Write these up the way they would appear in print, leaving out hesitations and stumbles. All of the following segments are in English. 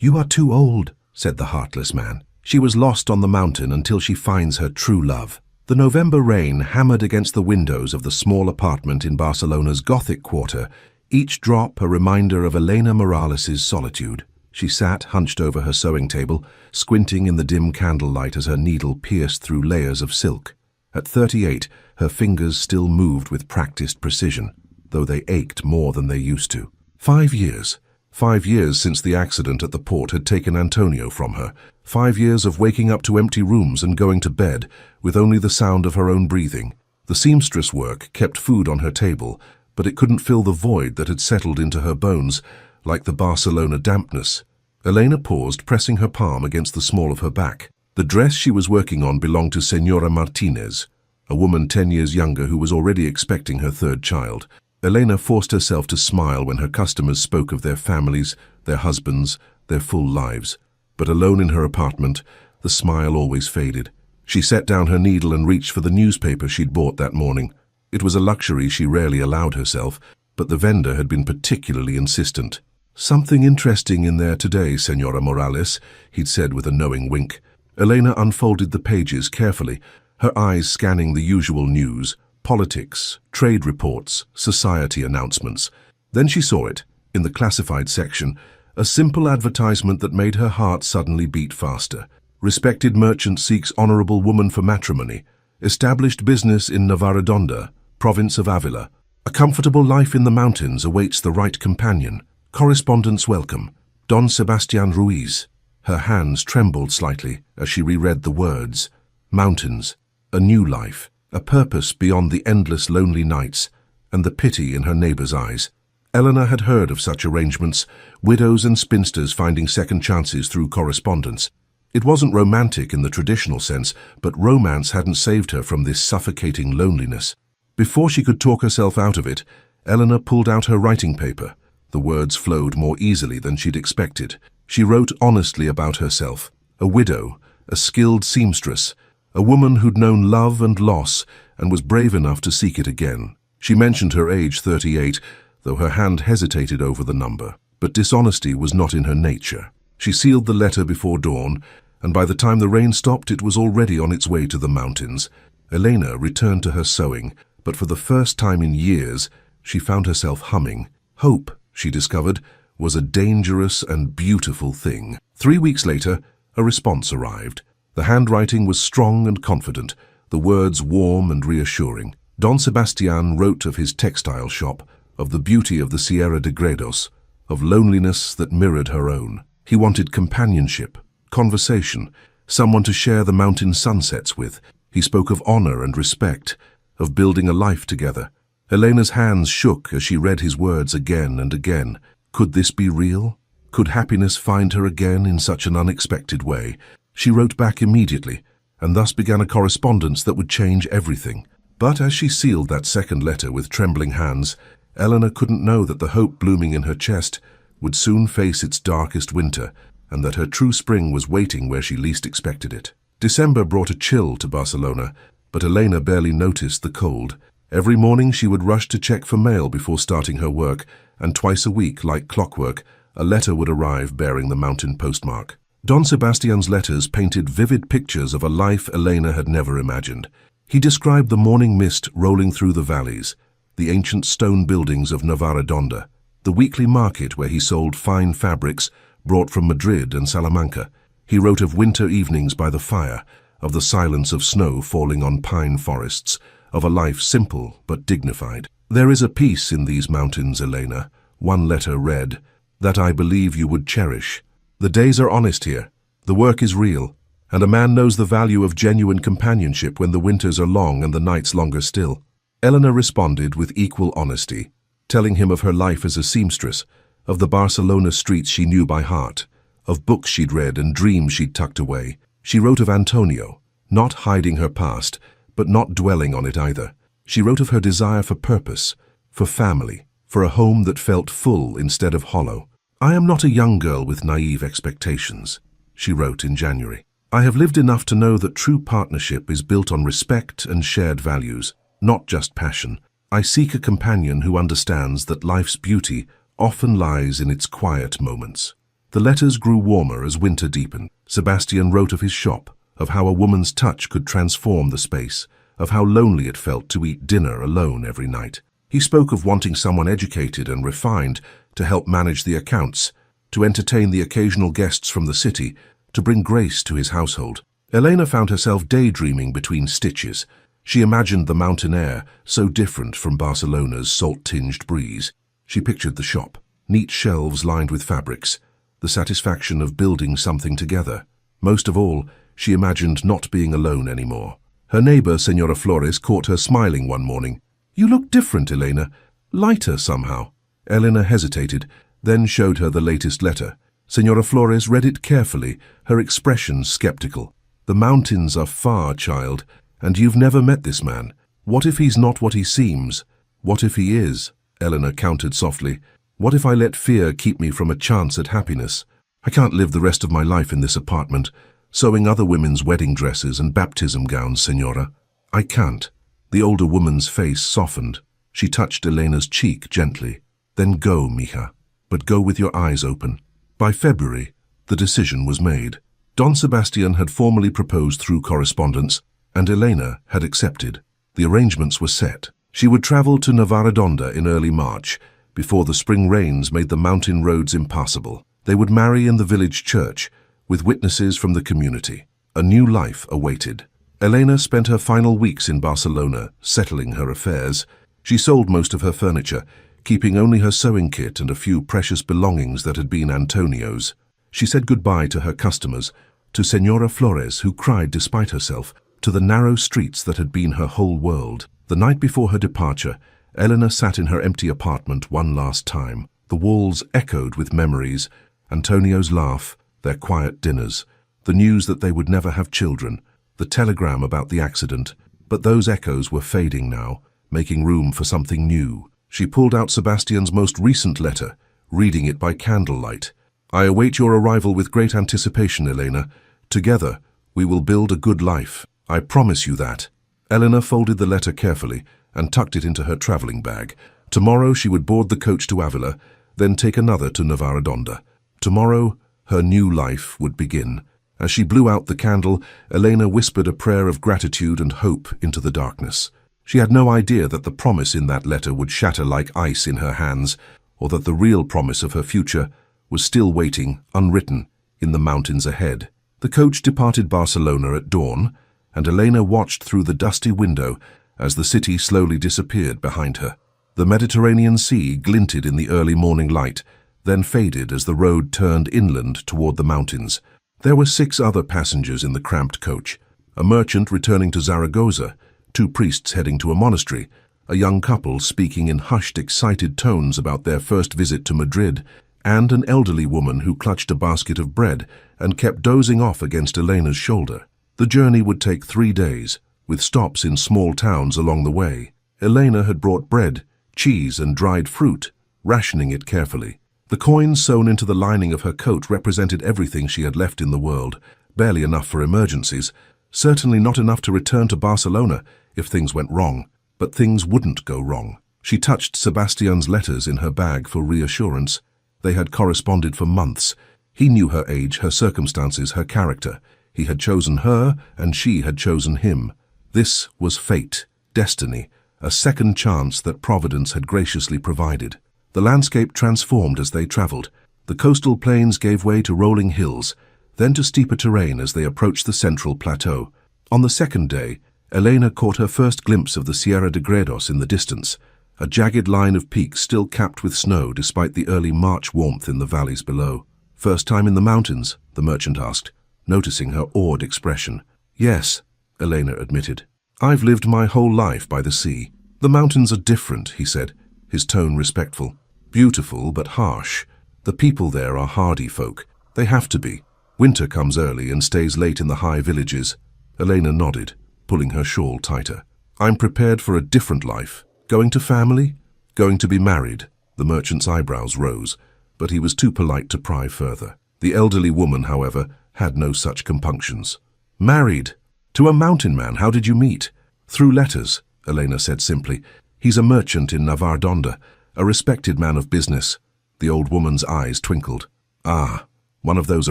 "You are too old," said the heartless man. She was lost on the mountain until she finds her true love. The November rain hammered against the windows of the small apartment in Barcelona's Gothic quarter, each drop a reminder of Elena Morales' solitude. She sat hunched over her sewing table, squinting in the dim candlelight as her needle pierced through layers of silk. At 38, her fingers still moved with practiced precision, though they ached more than they used to. 5 years. 5 years since the accident at the port had taken Antonio from her. 5 years of waking up to empty rooms and going to bed with only the sound of her own breathing. The seamstress work kept food on her table, but it couldn't fill the void that had settled into her bones, like the Barcelona dampness. Elena paused, pressing her palm against the small of her back. The dress she was working on belonged to Señora Martinez, a woman 10 years younger who was already expecting her third child. Elena forced herself to smile when her customers spoke of their families, their husbands, their full lives. But alone in her apartment, the smile always faded. She set down her needle and reached for the newspaper she'd bought that morning. It was a luxury she rarely allowed herself, but the vendor had been particularly insistent. "Something interesting in there today, Señora Morales," he'd said with a knowing wink. Elena unfolded the pages carefully, her eyes scanning the usual news, politics, trade reports, society announcements. Then she saw it, in the classified section, a simple advertisement that made her heart suddenly beat faster. "Respected merchant seeks honorable woman for matrimony. Established business in Navaredonda, province of Avila. A comfortable life in the mountains awaits the right companion. Correspondence welcome. Don Sebastian Ruiz." Her hands trembled slightly as she reread the words. Mountains, a new life, a purpose beyond the endless lonely nights, and the pity in her neighbor's eyes. Eleanor had heard of such arrangements, widows and spinsters finding second chances through correspondence. It wasn't romantic in the traditional sense, but romance hadn't saved her from this suffocating loneliness. Before she could talk herself out of it, Eleanor pulled out her writing paper. The words flowed more easily than she'd expected. She wrote honestly about herself, a widow, a skilled seamstress, a woman who'd known love and loss and was brave enough to seek it again. She mentioned her age, 38, though her hand hesitated over the number. But dishonesty was not in her nature. She sealed the letter before dawn, and by the time the rain stopped, it was already on its way to the mountains. Elena returned to her sewing, but for the first time in years, she found herself humming. Hope, she discovered, was a dangerous and beautiful thing. 3 weeks later, a response arrived. The handwriting was strong and confident, the words warm and reassuring. Don Sebastian wrote of his textile shop, of the beauty of the Sierra de Gredos, of loneliness that mirrored her own. He wanted companionship, conversation, someone to share the mountain sunsets with. He spoke of honor and respect, of building a life together. Elena's hands shook as she read his words again and again. Could this be real? Could happiness find her again in such an unexpected way? She wrote back immediately, and thus began a correspondence that would change everything. But as she sealed that second letter with trembling hands, Eleanor couldn't know that the hope blooming in her chest would soon face its darkest winter, and that her true spring was waiting where she least expected it. December brought a chill to Barcelona, but Elena barely noticed the cold. Every morning she would rush to check for mail before starting her work, and twice a week, like clockwork, a letter would arrive bearing the mountain postmark. Don Sebastian's letters painted vivid pictures of a life Elena had never imagined. He described the morning mist rolling through the valleys, the ancient stone buildings of Navaredonda, the weekly market where he sold fine fabrics brought from Madrid and Salamanca. He wrote of winter evenings by the fire, of the silence of snow falling on pine forests, of a life simple but dignified. "There is a peace in these mountains, Elena," one letter read, "that I believe you would cherish. The days are honest here, the work is real, and a man knows the value of genuine companionship when the winters are long and the nights longer still." Eleanor responded with equal honesty, telling him of her life as a seamstress, of the Barcelona streets she knew by heart, of books she'd read and dreams she'd tucked away. She wrote of Antonio, not hiding her past, but not dwelling on it either. She wrote of her desire for purpose, for family, for a home that felt full instead of hollow. "I am not a young girl with naive expectations," she wrote in January. "I have lived enough to know that true partnership is built on respect and shared values, not just passion. I seek a companion who understands that life's beauty often lies in its quiet moments." The letters grew warmer as winter deepened. Sebastian wrote of his shop, of how a woman's touch could transform the space, of how lonely it felt to eat dinner alone every night. He spoke of wanting someone educated and refined to help manage the accounts, to entertain the occasional guests from the city, to bring grace to his household. Elena found herself daydreaming between stitches. She imagined the mountain air, so different from Barcelona's salt-tinged breeze. She pictured the shop, neat shelves lined with fabrics, the satisfaction of building something together. Most of all, she imagined not being alone anymore. Her neighbor, Senora Flores, caught her smiling one morning. "You look different, Elena. Lighter somehow." Elena hesitated, then showed her the latest letter. Senora Flores read it carefully, her expression skeptical. "The mountains are far, child, and you've never met this man. What if he's not what he seems? What if he is?" Elena countered softly. "What if I let fear keep me from a chance at happiness? I can't live the rest of my life in this apartment, sewing other women's wedding dresses and baptism gowns, Senora. I can't." The older woman's face softened. She touched Elena's cheek gently. "Then go, mija, but go with your eyes open." By February, the decision was made. Don Sebastian had formally proposed through correspondence, and Elena had accepted. The arrangements were set. She would travel to Navaredonda in early March, before the spring rains made the mountain roads impassable. They would marry in the village church, with witnesses from the community. A new life awaited. Elena spent her final weeks in Barcelona, settling her affairs. She sold most of her furniture, keeping only her sewing kit and a few precious belongings that had been Antonio's. She said goodbye to her customers, to Senora Flores, who cried despite herself, to the narrow streets that had been her whole world. The night before her departure, Elena sat in her empty apartment one last time. The walls echoed with memories, Antonio's laugh, their quiet dinners, the news that they would never have children, the telegram about the accident. But those echoes were fading now, making room for something new. She pulled out Sebastian's most recent letter, reading it by candlelight. "I await your arrival with great anticipation, Elena. Together, we will build a good life. I promise you that." Elena folded the letter carefully and tucked it into her traveling bag. Tomorrow she would board the coach to Avila, then take another to Navaredonda. Tomorrow, her new life would begin. As she blew out the candle, Elena whispered a prayer of gratitude and hope into the darkness. She had no idea that the promise in that letter would shatter like ice in her hands, or that the real promise of her future was still waiting, unwritten, in the mountains ahead. The coach departed Barcelona at dawn, and Elena watched through the dusty window as the city slowly disappeared behind her. The Mediterranean Sea glinted in the early morning light, then faded as the road turned inland toward the mountains. There were 6 other passengers in the cramped coach: a merchant returning to Zaragoza, 2 priests heading to a monastery, a young couple speaking in hushed, excited tones about their first visit to Madrid, and an elderly woman who clutched a basket of bread and kept dozing off against Elena's shoulder. The journey would take 3 days, with stops in small towns along the way. Elena had brought bread, cheese, and dried fruit, rationing it carefully. The coins sewn into the lining of her coat represented everything she had left in the world, barely enough for emergencies, certainly not enough to return to Barcelona if things went wrong. But things wouldn't go wrong. She touched Sebastian's letters in her bag for reassurance. They had corresponded for months. He knew her age, her circumstances, her character. He had chosen her, and she had chosen him. This was fate, destiny, a second chance that Providence had graciously provided. The landscape transformed as they traveled. The coastal plains gave way to rolling hills, then to steeper terrain as they approached the central plateau. On the second day, Elena caught her first glimpse of the Sierra de Gredos in the distance, a jagged line of peaks still capped with snow despite the early March warmth in the valleys below. "First time in the mountains?" the merchant asked, noticing her awed expression. "Yes," Elena admitted. "I've lived my whole life by the sea. The mountains are different," he said, his tone respectful. "Beautiful but harsh. The people there are hardy folk. They have to be. Winter comes early and stays late in the high villages." Elena nodded, pulling her shawl tighter. "I'm prepared for a different life. Going to family? Going to be married?" The merchant's eyebrows rose, but he was too polite to pry further. The elderly woman, however, had no such compunctions. "Married? To a mountain man? How did you meet?" "Through letters," Elena said simply. "He's a merchant in Navaredonda, a respected man of business." The old woman's eyes twinkled. "Ah, One of those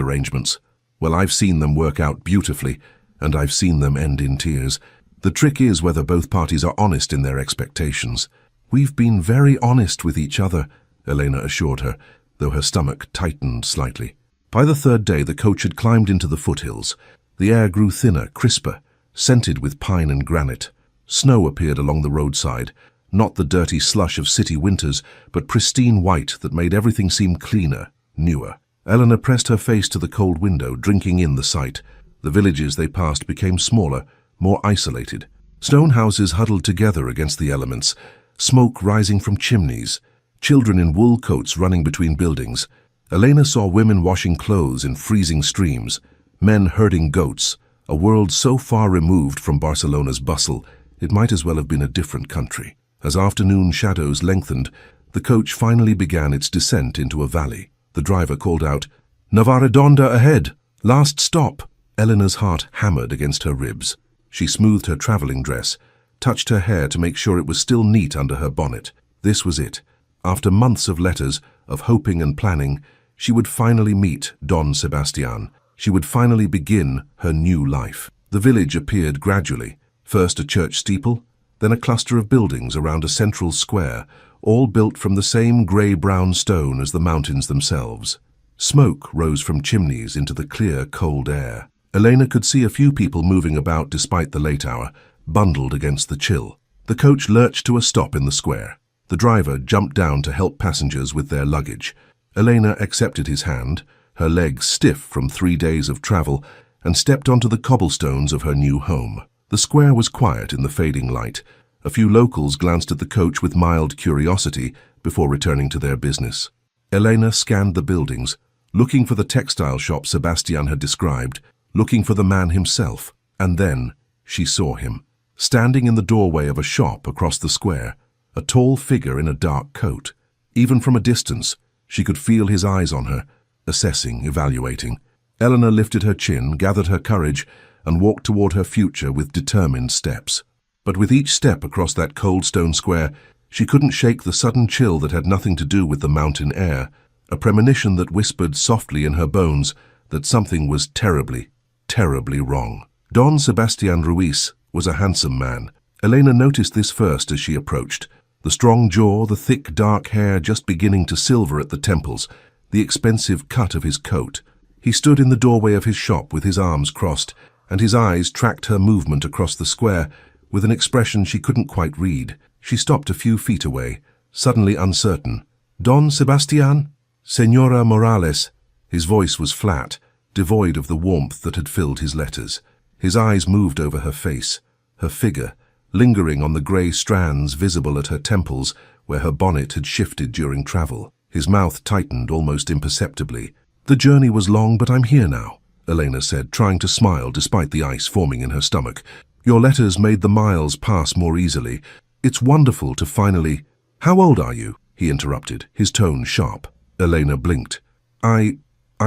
arrangements. Well, I've seen them work out beautifully, and I've seen them end in tears. The trick is whether both parties are honest in their expectations. We've been very honest with each other, Elena assured her, though her stomach tightened slightly. By the third day, the coach had climbed into the foothills. The air grew thinner, crisper, scented with pine and granite. Snow appeared along the roadside, not the dirty slush of city winters, but pristine white that made everything seem cleaner, newer. Eleanor pressed her face to the cold window, drinking in the sight. The villages they passed became smaller, more isolated. Stone houses huddled together against the elements, smoke rising from chimneys, children in wool coats running between buildings. Elena saw women washing clothes in freezing streams, men herding goats, a world so far removed from Barcelona's bustle, it might as well have been a different country. As afternoon shadows lengthened, the coach finally began its descent into a valley. The driver called out, "Navaredonda ahead! Last stop!" Eleanor's heart hammered against her ribs. She smoothed her traveling dress, touched her hair to make sure it was still neat under her bonnet. This was it. After months of letters, of hoping and planning, she would finally meet Don Sebastian. She would finally begin her new life. The village appeared gradually, first a church steeple, then a cluster of buildings around a central square, all built from the same grey-brown stone as the mountains themselves. Smoke rose from chimneys into the clear, cold air. Elena could see a few people moving about despite the late hour, bundled against the chill. The coach lurched to a stop in the square. The driver jumped down to help passengers with their luggage. Elena accepted his hand, her legs stiff from 3 days of travel, and stepped onto the cobblestones of her new home. The square was quiet in the fading light. A few locals glanced at the coach with mild curiosity before returning to their business. Elena scanned the buildings, looking for the textile shop Sebastian had described, looking for the man himself, and then she saw him, standing in the doorway of a shop across the square, a tall figure in a dark coat. Even from a distance, she could feel his eyes on her, assessing, evaluating. Eleanor lifted her chin, gathered her courage, and walked toward her future with determined steps. But with each step across that cold stone square, she couldn't shake the sudden chill that had nothing to do with the mountain air, a premonition that whispered softly in her bones that something was terribly, terribly wrong. Don Sebastian Ruiz was a handsome man. Elena noticed this first as she approached. The strong jaw, the thick dark hair just beginning to silver at the temples, the expensive cut of his coat. He stood in the doorway of his shop with his arms crossed, and his eyes tracked her movement across the square with an expression she couldn't quite read. She stopped a few feet away, suddenly uncertain. "Don Sebastian? Señora Morales." His voice was flat, devoid of the warmth that had filled his letters. His eyes moved over her face, her figure, lingering on the grey strands visible at her temples where her bonnet had shifted during travel. His mouth tightened almost imperceptibly. "The journey was long, but I'm here now," Elena said, trying to smile despite the ice forming in her stomach. "Your letters made the miles pass more easily. It's wonderful to finally—" "How old are you?" he interrupted, his tone sharp. Elena blinked. I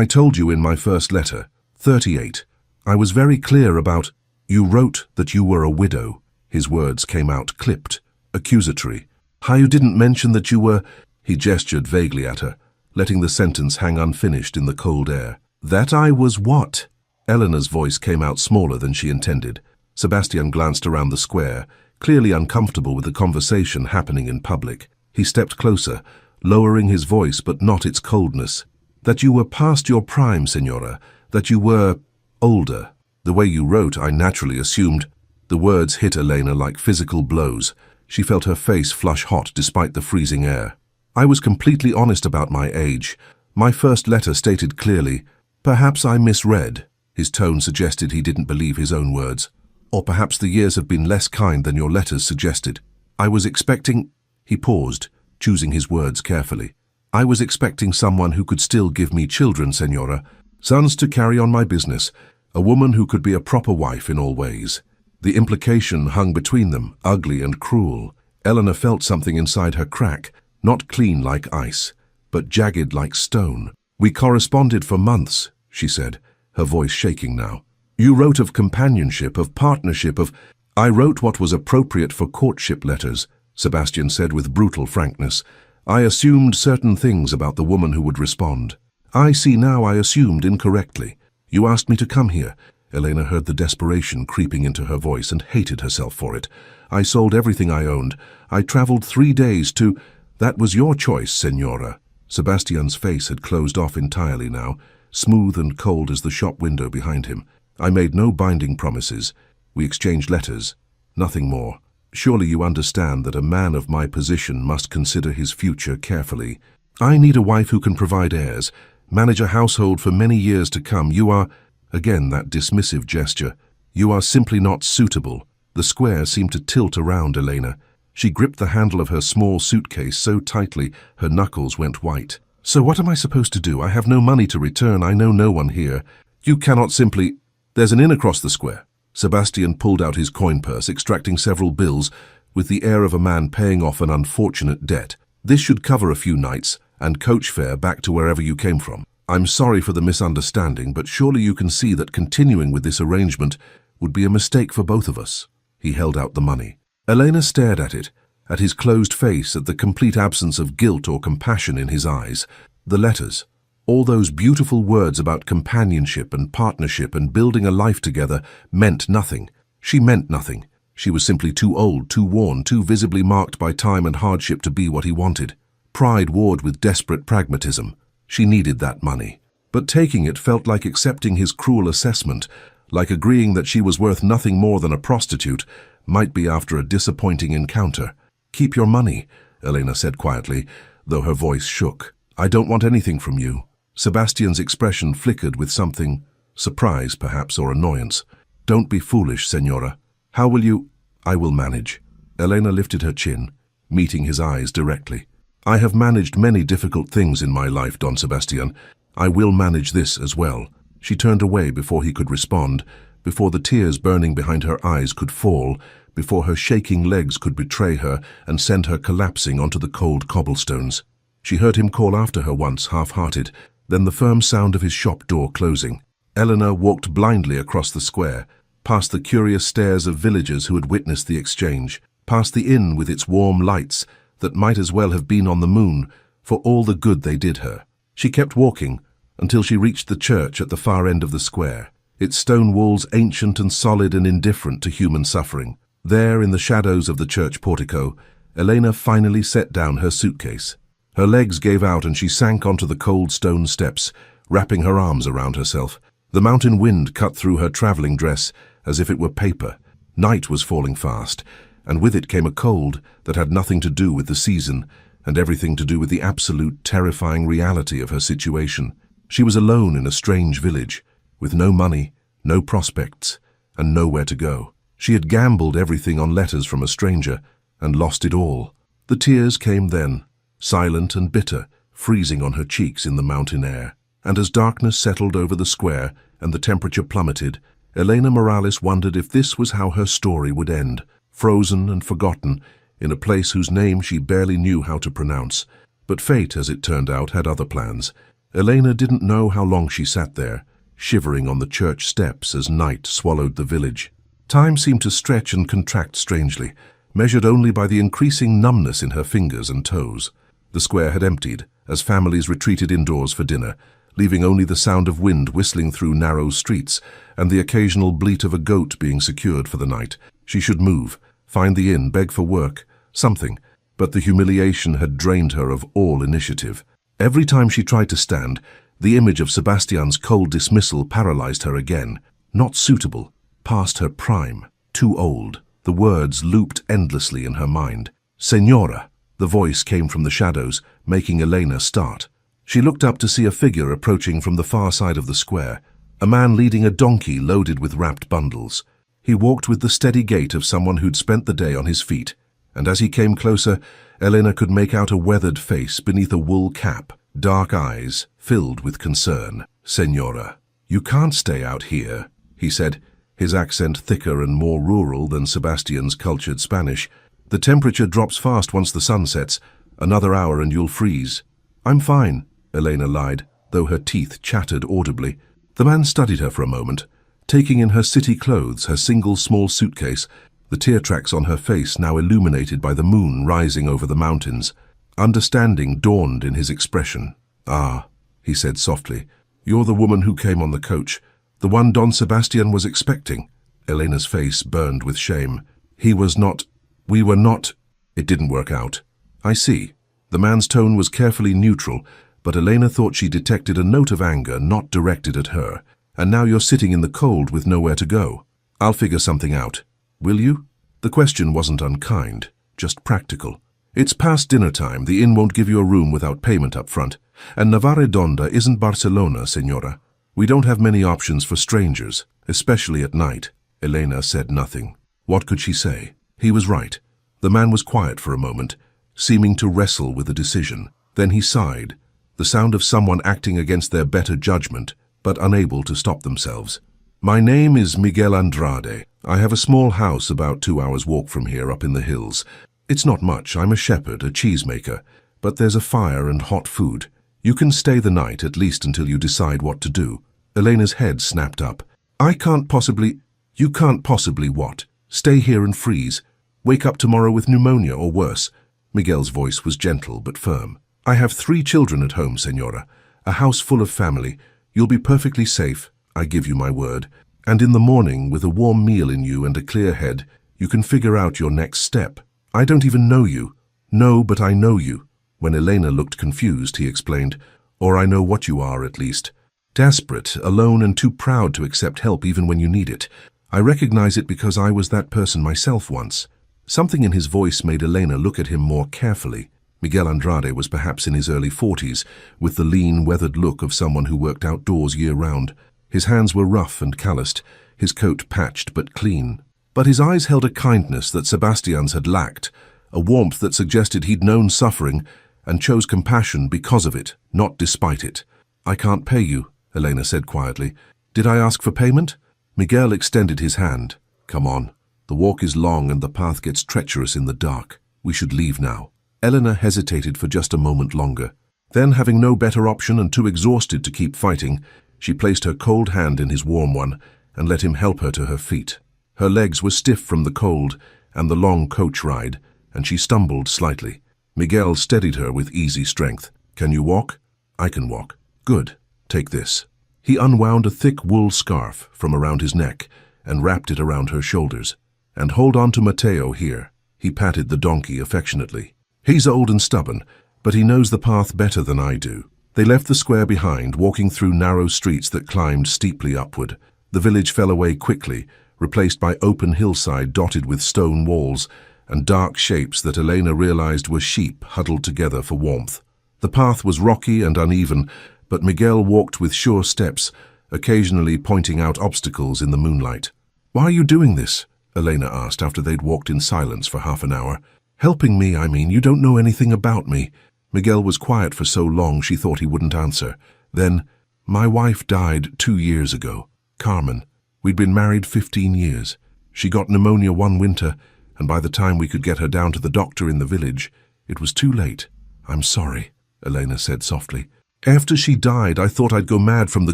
told you in my first letter, 38. I was very clear about—" "You wrote that you were a widow." His words came out clipped, accusatory. "How you didn't mention that you were—" He gestured vaguely at her, letting the sentence hang unfinished in the cold air. "That I was what?" Eleanor's voice came out smaller than she intended. Sebastian glanced around the square, clearly uncomfortable with the conversation happening in public. He stepped closer, lowering his voice but not its coldness. "That you were past your prime, Señora. That you were older. The way you wrote, I naturally assumed—" The words hit Elena like physical blows. She felt her face flush hot despite the freezing air. "I was completely honest about my age. My first letter stated clearly. Perhaps I misread." His tone suggested he didn't believe his own words. "Or perhaps the years have been less kind than your letters suggested. I was expecting—" He paused, choosing his words carefully. "I was expecting someone who could still give me children, Señora. Sons to carry on my business. A woman who could be a proper wife in all ways." The implication hung between them, ugly and cruel. Eleanor felt something inside her crack, not clean like ice, but jagged like stone. "We corresponded for months," she said, her voice shaking now. "You wrote of companionship, of partnership, of—" "I wrote what was appropriate for courtship letters," Sebastian said with brutal frankness. "I assumed certain things about the woman who would respond." I see now I assumed incorrectly. You asked me to come here. Elena heard the desperation creeping into her voice and hated herself for it. I sold everything I owned. I traveled 3 days to... That was your choice, Senora. Sebastian's face had closed off entirely now, smooth and cold as the shop window behind him. I made no binding promises. We exchanged letters. Nothing more. Surely you understand that a man of my position must consider his future carefully. I need a wife who can provide heirs, manage a household for many years to come. You are... Again, that dismissive gesture. You are simply not suitable. The square seemed to tilt around Elena. She gripped the handle of her small suitcase so tightly her knuckles went white. So what am I supposed to do? I have no money to return. I know no one here. You cannot simply... There's an inn across the square. Sebastian pulled out his coin purse, extracting several bills with the air of a man paying off an unfortunate debt. This should cover a few nights and coach fare back to wherever you came from. I'm sorry for the misunderstanding, but surely you can see that continuing with this arrangement would be a mistake for both of us. He held out the money. Elena stared at it, at his closed face, at the complete absence of guilt or compassion in his eyes. The letters, all those beautiful words about companionship and partnership and building a life together, meant nothing. She meant nothing. She was simply too old, too worn, too visibly marked by time and hardship to be what he wanted. Pride warred with desperate pragmatism. She needed that money. But taking it felt like accepting his cruel assessment, like agreeing that she was worth nothing more than a prostitute, might be after a disappointing encounter. Keep your money, Elena said quietly, though her voice shook. I don't want anything from you. Sebastian's expression flickered with something, surprise perhaps, or annoyance. Don't be foolish, Senora. How will you... I will manage. Elena lifted her chin, meeting his eyes directly. I have managed many difficult things in my life, Don Sebastian. I will manage this as well. She turned away before he could respond, before the tears burning behind her eyes could fall, before her shaking legs could betray her and send her collapsing onto the cold cobblestones. She heard him call after her once, half-hearted, then the firm sound of his shop door closing. Eleanor walked blindly across the square, past the curious stares of villagers who had witnessed the exchange, past the inn with its warm lights that might as well have been on the moon for all the good they did her. She kept walking until she reached the church at the far end of the square, its stone walls ancient and solid and indifferent to human suffering. There, in the shadows of the church portico, Elena finally set down her suitcase. Her legs gave out and she sank onto the cold stone steps, wrapping her arms around herself. The mountain wind cut through her traveling dress as if it were paper. Night was falling fast, and with it came a cold that had nothing to do with the season and everything to do with the absolute, terrifying reality of her situation. She was alone in a strange village, with no money, no prospects, and nowhere to go. She had gambled everything on letters from a stranger and lost it all. The tears came then, silent and bitter, freezing on her cheeks in the mountain air. And as darkness settled over the square and the temperature plummeted, Elena Morales wondered if this was how her story would end, frozen and forgotten, in a place whose name she barely knew how to pronounce. But fate, as it turned out, had other plans. Elena didn't know how long she sat there, shivering on the church steps as night swallowed the village. Time seemed to stretch and contract strangely, measured only by the increasing numbness in her fingers and toes. The square had emptied, as families retreated indoors for dinner, leaving only the sound of wind whistling through narrow streets and the occasional bleat of a goat being secured for the night. She should move, find the inn, beg for work, something, but the humiliation had drained her of all initiative. Every time she tried to stand, the image of Sebastian's cold dismissal paralyzed her again. Not suitable, past her prime, too old. The words looped endlessly in her mind. Senora! The voice came from the shadows, making Elena start. She looked up to see a figure approaching from the far side of the square, a man leading a donkey loaded with wrapped bundles. He walked with the steady gait of someone who'd spent the day on his feet, and as he came closer, Elena could make out a weathered face beneath a wool cap, dark eyes filled with concern. Senora, you can't stay out here, he said, his accent thicker and more rural than Sebastian's cultured Spanish. The temperature drops fast once the sun sets. Another hour and you'll freeze. I'm fine, Elena lied, though her teeth chattered audibly. The man studied her for a moment, taking in her city clothes, her single small suitcase, the tear tracks on her face now illuminated by the moon rising over the mountains. Understanding dawned in his expression. Ah, he said softly. "You're the woman who came on the coach, the one Don Sebastian was expecting." Elena's face burned with shame. "He was not. We were not. It didn't work out." "I see." The man's tone was carefully neutral, but Elena thought she detected a note of anger not directed at her. "And now you're sitting in the cold with nowhere to go. I'll figure something out. Will you?" The question wasn't unkind, just practical. "It's past dinner time. The inn won't give you a room without payment up front. And Navarredonda isn't Barcelona, señora. We don't have many options for strangers, especially at night." Elena said nothing. What could she say? He was right. The man was quiet for a moment, seeming to wrestle with a decision. Then he sighed, the sound of someone acting against their better judgment, but unable to stop themselves. "My name is Miguel Andrade. I have a small house about 2 hours' walk from here up in the hills. It's not much. I'm a shepherd, a cheesemaker, but there's a fire and hot food. You can stay the night, at least until you decide what to do." Elena's head snapped up. "I can't possibly—" "You can't possibly what? Stay here and freeze? Wake up tomorrow with pneumonia or worse?" Miguel's voice was gentle but firm. "I have 3 children at home, señora. A house full of family. You'll be perfectly safe, I give you my word. And in the morning, with a warm meal in you and a clear head, you can figure out your next step. I don't even know you." "No, but I know you." When Elena looked confused, he explained, "Or I know what you are, at least. Desperate, alone, and too proud to accept help even when you need it. I recognize it because I was that person myself once." Something in his voice made Elena look at him more carefully. Miguel Andrade was perhaps in his early 40s, with the lean, weathered look of someone who worked outdoors year-round. His hands were rough and calloused, his coat patched but clean. But his eyes held a kindness that Sebastian's had lacked, a warmth that suggested he'd known suffering and chose compassion because of it, not despite it. "I can't pay you," Elena said quietly. "Did I ask for payment?" Miguel extended his hand. "Come on. The walk is long and the path gets treacherous in the dark. We should leave now." Elena hesitated for just a moment longer. Then, having no better option and too exhausted to keep fighting, she placed her cold hand in his warm one and let him help her to her feet. Her legs were stiff from the cold and the long coach ride, and she stumbled slightly. Miguel steadied her with easy strength. "Can you walk?" "I can walk." "Good. Take this." He unwound a thick wool scarf from around his neck and wrapped it around her shoulders. "And hold on to Mateo here." He patted the donkey affectionately. "He's old and stubborn, but he knows the path better than I do." They left the square behind, walking through narrow streets that climbed steeply upward. The village fell away quickly, replaced by open hillside dotted with stone walls and dark shapes that Elena realized were sheep huddled together for warmth. The path was rocky and uneven, but Miguel walked with sure steps, occasionally pointing out obstacles in the moonlight. "Why are you doing this?" Elena asked after they'd walked in silence for half an hour. "Helping me, I mean. You don't know anything about me." Miguel was quiet for so long she thought he wouldn't answer. Then, "My wife died 2 years ago. Carmen. We'd been married 15 years. She got pneumonia one winter, and by the time we could get her down to the doctor in the village, it was too late." "I'm sorry," Elena said softly. "After she died, I thought I'd go mad from the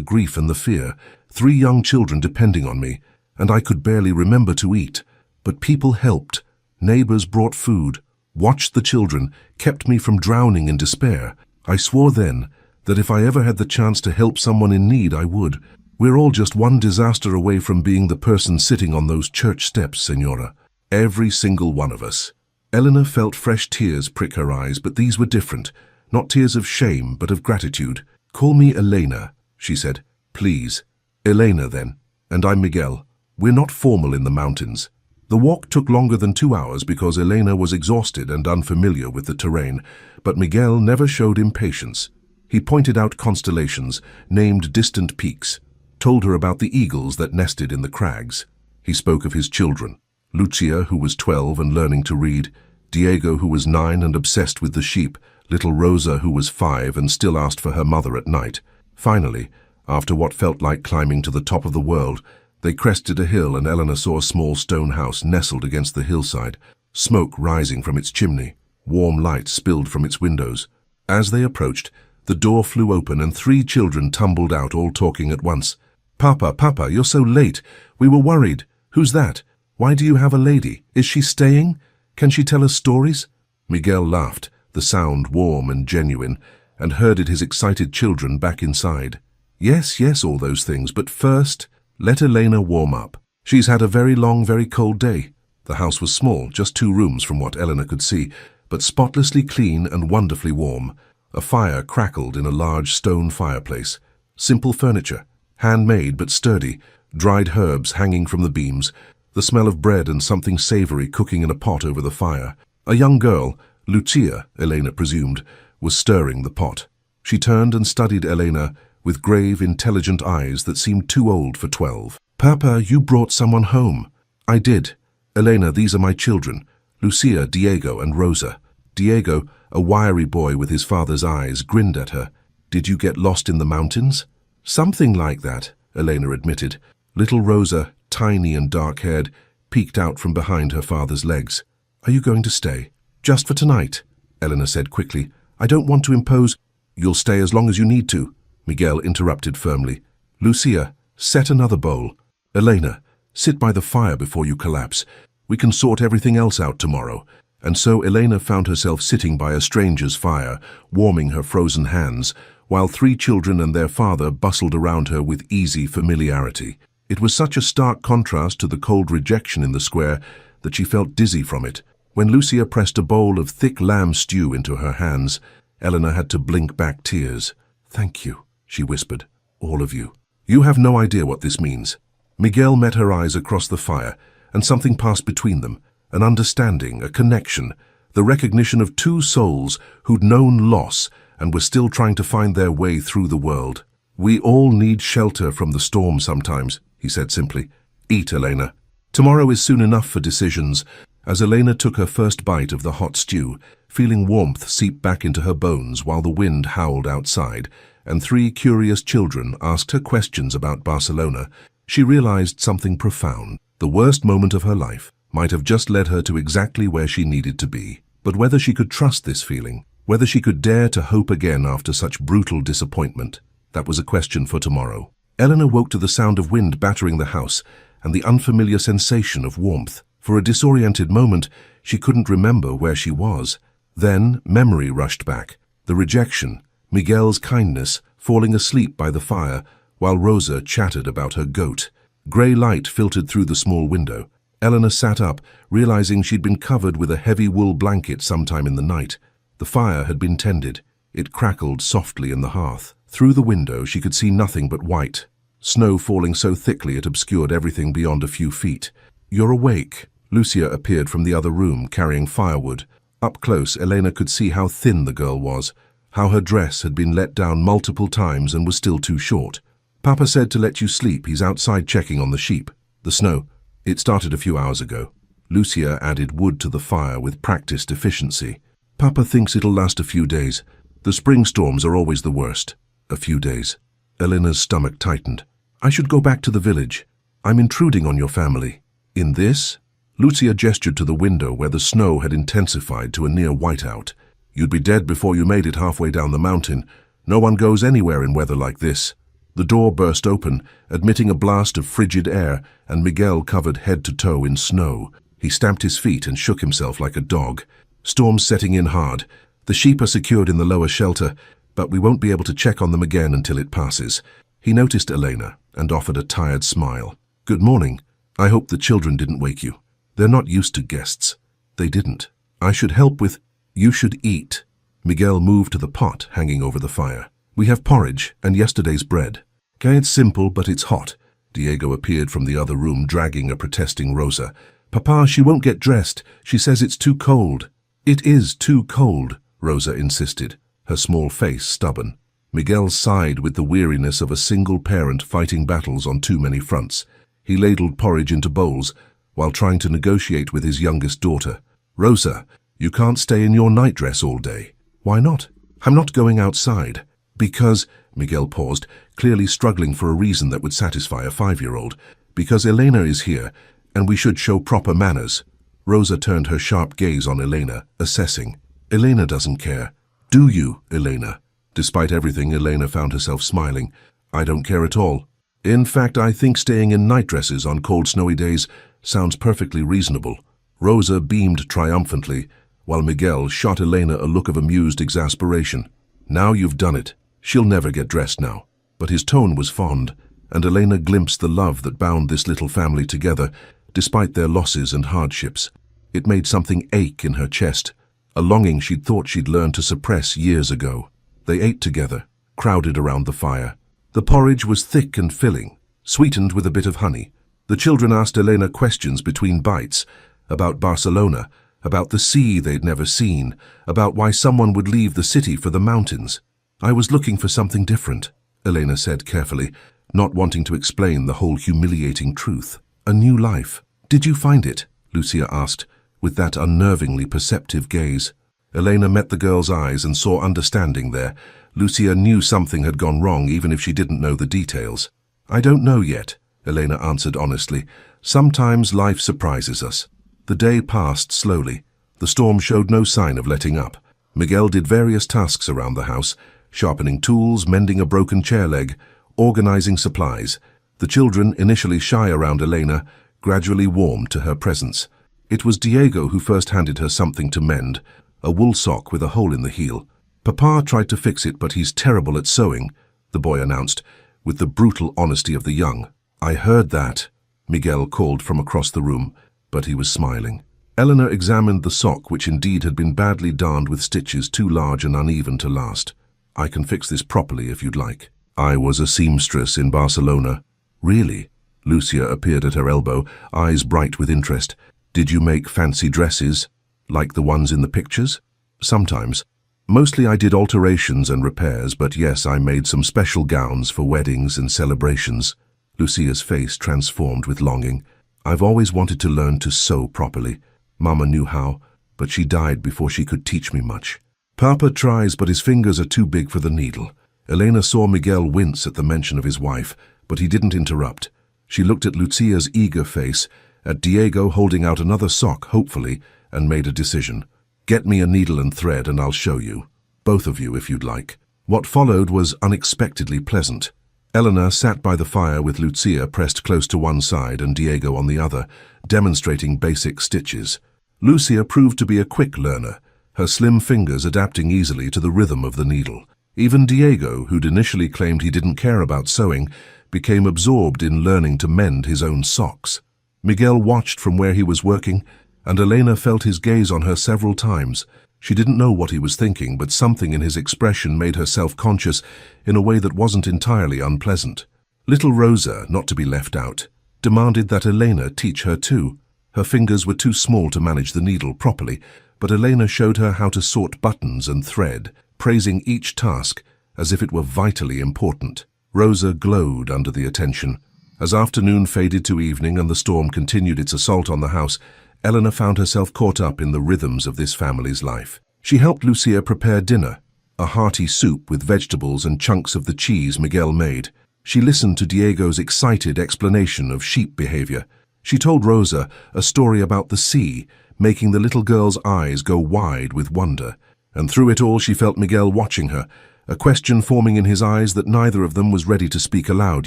grief and the fear. 3 young children depending on me, and I could barely remember to eat. But people helped. Neighbors brought food, watched the children, kept me from drowning in despair. I swore then that if I ever had the chance to help someone in need, I would. We're all just one disaster away from being the person sitting on those church steps, señora. Every single one of us." Elena felt fresh tears prick her eyes, but these were different. Not tears of shame, but of gratitude. "Call me Elena," she said. "Please." "Elena, then. And I'm Miguel. We're not formal in the mountains." The walk took longer than 2 hours because Elena was exhausted and unfamiliar with the terrain, but Miguel never showed impatience. He pointed out constellations, named distant peaks, told her about the eagles that nested in the crags. He spoke of his children, Lucia, who was 12 and learning to read, Diego, who was 9 and obsessed with the sheep, little Rosa, who was 5 and still asked for her mother at night. Finally, after what felt like climbing to the top of the world, they crested a hill and Eleanor saw a small stone house nestled against the hillside, smoke rising from its chimney, warm light spilled from its windows. As they approached, the door flew open and 3 children tumbled out, all talking at once. "Papa, Papa, you're so late. We were worried. Who's that? Why do you have a lady? Is she staying? Can she tell us stories?" Miguel laughed, the sound warm and genuine, and herded his excited children back inside. Yes, yes, all those things, but first, let Elena warm up. She's had a very long, very cold day. The house was small, just 2 rooms from what Elena could see, but spotlessly clean and wonderfully warm. A fire crackled in a large stone fireplace. Simple furniture, handmade but sturdy, dried herbs hanging from the beams, the smell of bread and something savory cooking in a pot over the fire. A young girl, Lucia, Elena presumed, was stirring the pot. She turned and studied Elena with grave, intelligent eyes that seemed too old for 12. "Papa, you brought someone home." "I did. Elena, these are my children, Lucia, Diego, and Rosa." Diego, a wiry boy with his father's eyes, grinned at her. "Did you get lost in the mountains?" "Something like that," Elena admitted. Little Rosa, tiny and dark-haired, peeked out from behind her father's legs. "Are you going to stay?" "Just for tonight," Elena said quickly. "I don't want to impose—" "You'll stay as long as you need to," Miguel interrupted firmly. "Lucia, set another bowl. Elena, sit by the fire before you collapse. We can sort everything else out tomorrow." And so Elena found herself sitting by a stranger's fire, warming her frozen hands, while 3 children and their father bustled around her with easy familiarity. It was such a stark contrast to the cold rejection in the square that she felt dizzy from it. When Lucia pressed a bowl of thick lamb stew into her hands, Elena had to blink back tears. "Thank you," she whispered, "all of you. You have no idea what this means." Miguel met her eyes across the fire, and something passed between them. An understanding, a connection, the recognition of 2 souls who'd known loss and were still trying to find their way through the world. "We all need shelter from the storm sometimes," he said simply. "Eat, Elena. Tomorrow is soon enough for decisions." As Elena took her first bite of the hot stew, feeling warmth seep back into her bones while the wind howled outside, and 3 curious children asked her questions about Barcelona, she realized something profound. The worst moment of her life might have just led her to exactly where she needed to be. But whether she could trust this feeling, whether she could dare to hope again after such brutal disappointment, that was a question for tomorrow. Elena woke to the sound of wind battering the house and the unfamiliar sensation of warmth. For a disoriented moment, she couldn't remember where she was. Then memory rushed back. The rejection, Miguel's kindness, falling asleep by the fire, while Rosa chattered about her goat. Grey light filtered through the small window. Elena sat up, realizing she'd been covered with a heavy wool blanket sometime in the night. The fire had been tended. It crackled softly in the hearth. Through the window she could see nothing but white, snow falling so thickly it obscured everything beyond a few feet. "You're awake." Lucia appeared from the other room, carrying firewood. Up close, Elena could see how thin the girl was, how her dress had been let down multiple times and was still too short. "Papa said to let you sleep. He's outside checking on the sheep." "The snow. It started a few hours ago." Lucia added wood to the fire with practiced efficiency. "Papa thinks it'll last a few days. The spring storms are always the worst." "A few days." Elena's stomach tightened. "I should go back to the village. I'm intruding on your family." "In this?" Lucia gestured to the window where the snow had intensified to a near whiteout. "You'd be dead before you made it halfway down the mountain. No one goes anywhere in weather like this." The door burst open, admitting a blast of frigid air, and Miguel covered head to toe in snow. He stamped his feet and shook himself like a dog. "Storm's setting in hard. The sheep are secured in the lower shelter, but we won't be able to check on them again until it passes." He noticed Elena and offered a tired smile. "Good morning. I hope the children didn't wake you. They're not used to guests." "They didn't. I should help with—" "You should eat." Miguel moved to the pot hanging over the fire. "We have porridge and yesterday's bread." "Okay, it's simple, but it's hot." Diego appeared from the other room, dragging a protesting Rosa. "Papa, she won't get dressed. She says it's too cold." "It is too cold," Rosa insisted, her small face stubborn. Miguel sighed with the weariness of a single parent fighting battles on too many fronts. He ladled porridge into bowls while trying to negotiate with his youngest daughter. "Rosa, you can't stay in your nightdress all day." "Why not?" "I'm not going outside." "Because," Miguel paused, clearly struggling for a reason that would satisfy a 5-year-old. "Because Elena is here, and we should show proper manners." Rosa turned her sharp gaze on Elena, assessing. "Elena doesn't care." "Do you, Elena?" Despite everything, Elena found herself smiling. "I don't care at all. In fact, I think staying in nightdresses on cold, snowy days sounds perfectly reasonable." Rosa beamed triumphantly, while Miguel shot Elena a look of amused exasperation. Now you've done it. She'll never get dressed now." But his tone was fond, and Elena glimpsed the love that bound this little family together, despite their losses and hardships. It made something ache in her chest, a longing she'd thought she'd learned to suppress years ago. They ate together, crowded around the fire. The porridge was thick and filling, sweetened with a bit of honey. The children asked Elena questions between bites, about Barcelona, about the sea they'd never seen, about why someone would leave the city for the mountains. "I was looking for something different," Elena said carefully, not wanting to explain the whole humiliating truth. "A new life." "Did you find it?" Lucia asked, with that unnervingly perceptive gaze. Elena met the girl's eyes and saw understanding there. Lucia knew something had gone wrong even if she didn't know the details. "I don't know yet," Elena answered honestly. "Sometimes life surprises us." The day passed slowly. The storm showed no sign of letting up. Miguel did various tasks around the house, sharpening tools, mending a broken chair leg, organizing supplies. The children, initially shy around Elena, gradually warmed to her presence. It was Diego who first handed her something to mend, a wool sock with a hole in the heel. "Papa tried to fix it, but he's terrible at sewing," the boy announced, with the brutal honesty of the young. "I heard that," Miguel called from across the room, but he was smiling. Eleanor examined the sock, which indeed had been badly darned with stitches too large and uneven to last. "I can fix this properly if you'd like. I was a seamstress in Barcelona." "Really?" Lucia appeared at her elbow, eyes bright with interest. "Did you make fancy dresses, like the ones in the pictures?" "Sometimes. Mostly I did alterations and repairs, but yes, I made some special gowns for weddings and celebrations." Lucia's face transformed with longing. "I've always wanted to learn to sew properly. Mama knew how, but she died before she could teach me much." "Papa tries, but his fingers are too big for the needle." Elena saw Miguel wince at the mention of his wife, but he didn't interrupt. She looked at Lucia's eager face, at Diego holding out another sock hopefully, and made a decision. "Get me a needle and thread and I'll show you. Both of you if you'd like." What followed was unexpectedly pleasant. Eleanor sat by the fire with Lucia pressed close to one side and Diego on the other, demonstrating basic stitches. Lucia proved to be a quick learner, her slim fingers adapting easily to the rhythm of the needle. Even Diego, who'd initially claimed he didn't care about sewing, became absorbed in learning to mend his own socks. Miguel watched from where he was working, and Elena felt his gaze on her several times. She didn't know what he was thinking, but something in his expression made her self-conscious in a way that wasn't entirely unpleasant. Little Rosa, not to be left out, demanded that Elena teach her too. Her fingers were too small to manage the needle properly, but Elena showed her how to sort buttons and thread, praising each task as if it were vitally important. Rosa glowed under the attention. As afternoon faded to evening and the storm continued its assault on the house, Eleanor found herself caught up in the rhythms of this family's life. She helped Lucia prepare dinner, a hearty soup with vegetables and chunks of the cheese Miguel made. She listened to Diego's excited explanation of sheep behavior. She told Rosa a story about the sea, making the little girl's eyes go wide with wonder. And through it all she felt Miguel watching her, a question forming in his eyes that neither of them was ready to speak aloud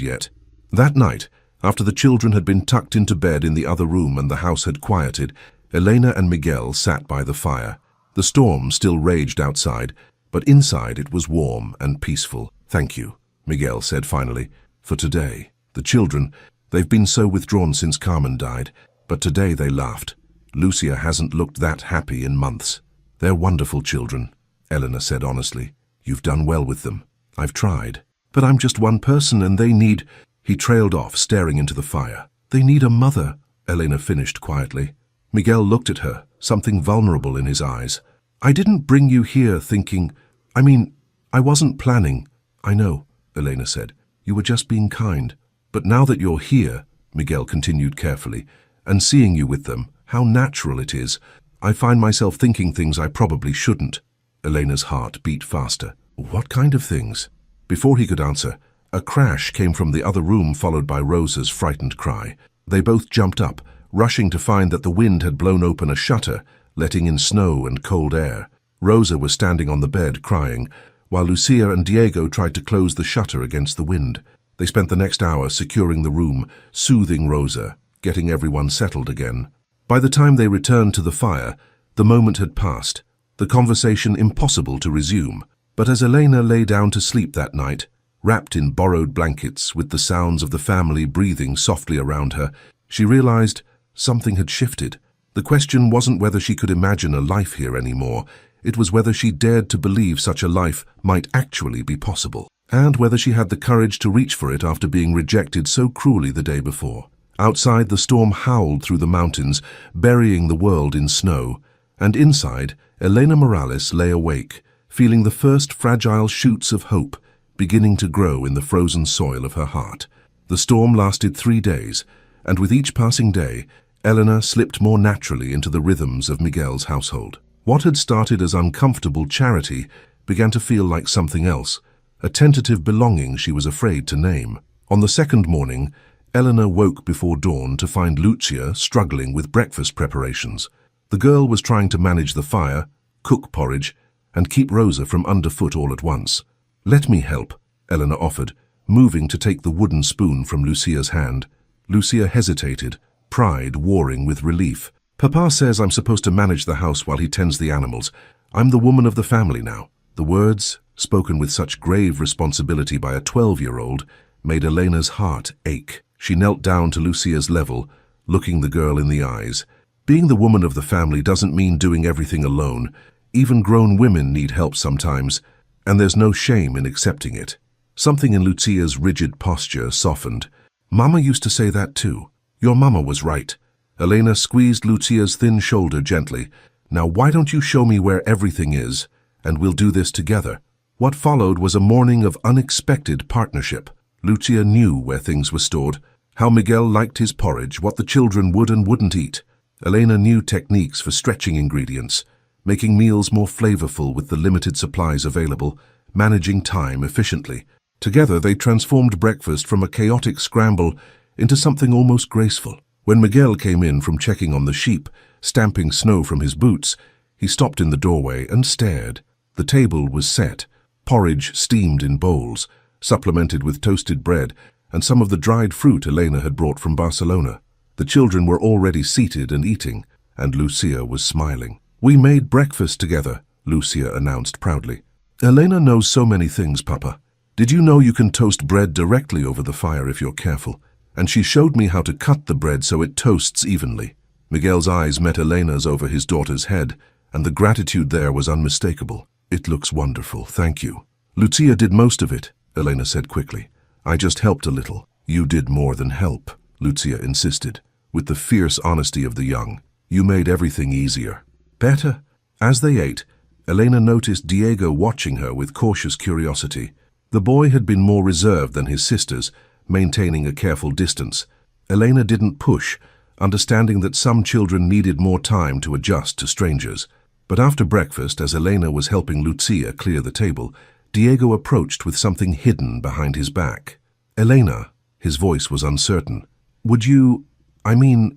yet. That night, after the children had been tucked into bed in the other room and the house had quieted, Elena and Miguel sat by the fire. The storm still raged outside, but inside it was warm and peaceful. "Thank you," Miguel said finally, "for today. The children, they've been so withdrawn since Carmen died, but today they laughed. Lucia hasn't looked that happy in months." "They're wonderful children," Eleanor said honestly. "You've done well with them." "I've tried. But I'm just one person and they need—" He trailed off, staring into the fire. "They need a mother," Elena finished quietly. Miguel looked at her, something vulnerable in his eyes. "I didn't bring you here thinking— I wasn't planning." "I know," Elena said. "You were just being kind. But now that you're here," Miguel continued carefully, "and seeing you with them, how natural it is. I find myself thinking things I probably shouldn't." Elena's heart beat faster. "What kind of things?" Before he could answer, a crash came from the other room, followed by Rosa's frightened cry. They both jumped up, rushing to find that the wind had blown open a shutter, letting in snow and cold air. Rosa was standing on the bed, crying, while Lucia and Diego tried to close the shutter against the wind. They spent the next hour securing the room, soothing Rosa, getting everyone settled again. By the time they returned to the fire, the moment had passed, the conversation impossible to resume. But as Elena lay down to sleep that night, wrapped in borrowed blankets with the sounds of the family breathing softly around her, she realized something had shifted. The question wasn't whether she could imagine a life here anymore. It was whether she dared to believe such a life might actually be possible, and whether she had the courage to reach for it after being rejected so cruelly the day before. Outside, the storm howled through the mountains, burying the world in snow, and inside, Elena Morales lay awake, feeling the first fragile shoots of hope beginning to grow in the frozen soil of her heart. The storm lasted 3 days, and with each passing day, Elena slipped more naturally into the rhythms of Miguel's household. What had started as uncomfortable charity began to feel like something else, a tentative belonging she was afraid to name. On the second morning, Elena woke before dawn to find Lucia struggling with breakfast preparations. The girl was trying to manage the fire, cook porridge, and keep Rosa from underfoot all at once. "Let me help," Elena offered, moving to take the wooden spoon from Lucia's hand. Lucia hesitated, pride warring with relief. "Papa says I'm supposed to manage the house while he tends the animals. I'm the woman of the family now." The words, spoken with such grave responsibility by a 12-year-old, made Elena's heart ache. She knelt down to Lucia's level, looking the girl in the eyes. "Being the woman of the family doesn't mean doing everything alone. Even grown women need help sometimes, and there's no shame in accepting it." Something in Lucia's rigid posture softened. "Mama used to say that too. Your mama was right." Elena squeezed Lucia's thin shoulder gently. "Now why don't you show me where everything is, and we'll do this together." What followed was a morning of unexpected partnership. Lucia knew where things were stored, how Miguel liked his porridge, what the children would and wouldn't eat. Elena knew techniques for stretching ingredients, making meals more flavorful with the limited supplies available, managing time efficiently. Together they transformed breakfast from a chaotic scramble into something almost graceful. When Miguel came in from checking on the sheep, stamping snow from his boots, he stopped in the doorway and stared. The table was set, porridge steamed in bowls, supplemented with toasted bread and some of the dried fruit Elena had brought from Barcelona. The children were already seated and eating, and Lucia was smiling. "We made breakfast together," Lucia announced proudly. "Elena knows so many things, Papa. Did you know you can toast bread directly over the fire if you're careful? And she showed me how to cut the bread so it toasts evenly." Miguel's eyes met Elena's over his daughter's head, and the gratitude there was unmistakable. "It looks wonderful, thank you." "Lucia did most of it," Elena said quickly. "I just helped a little." "You did more than help," Lucia insisted, with the fierce honesty of the young. "You made everything easier." "Better." As they ate, Elena noticed Diego watching her with cautious curiosity. The boy had been more reserved than his sisters, maintaining a careful distance. Elena didn't push, understanding that some children needed more time to adjust to strangers. But after breakfast, as Elena was helping Lucia clear the table, Diego approached with something hidden behind his back. "Elena," his voice was uncertain, "would you,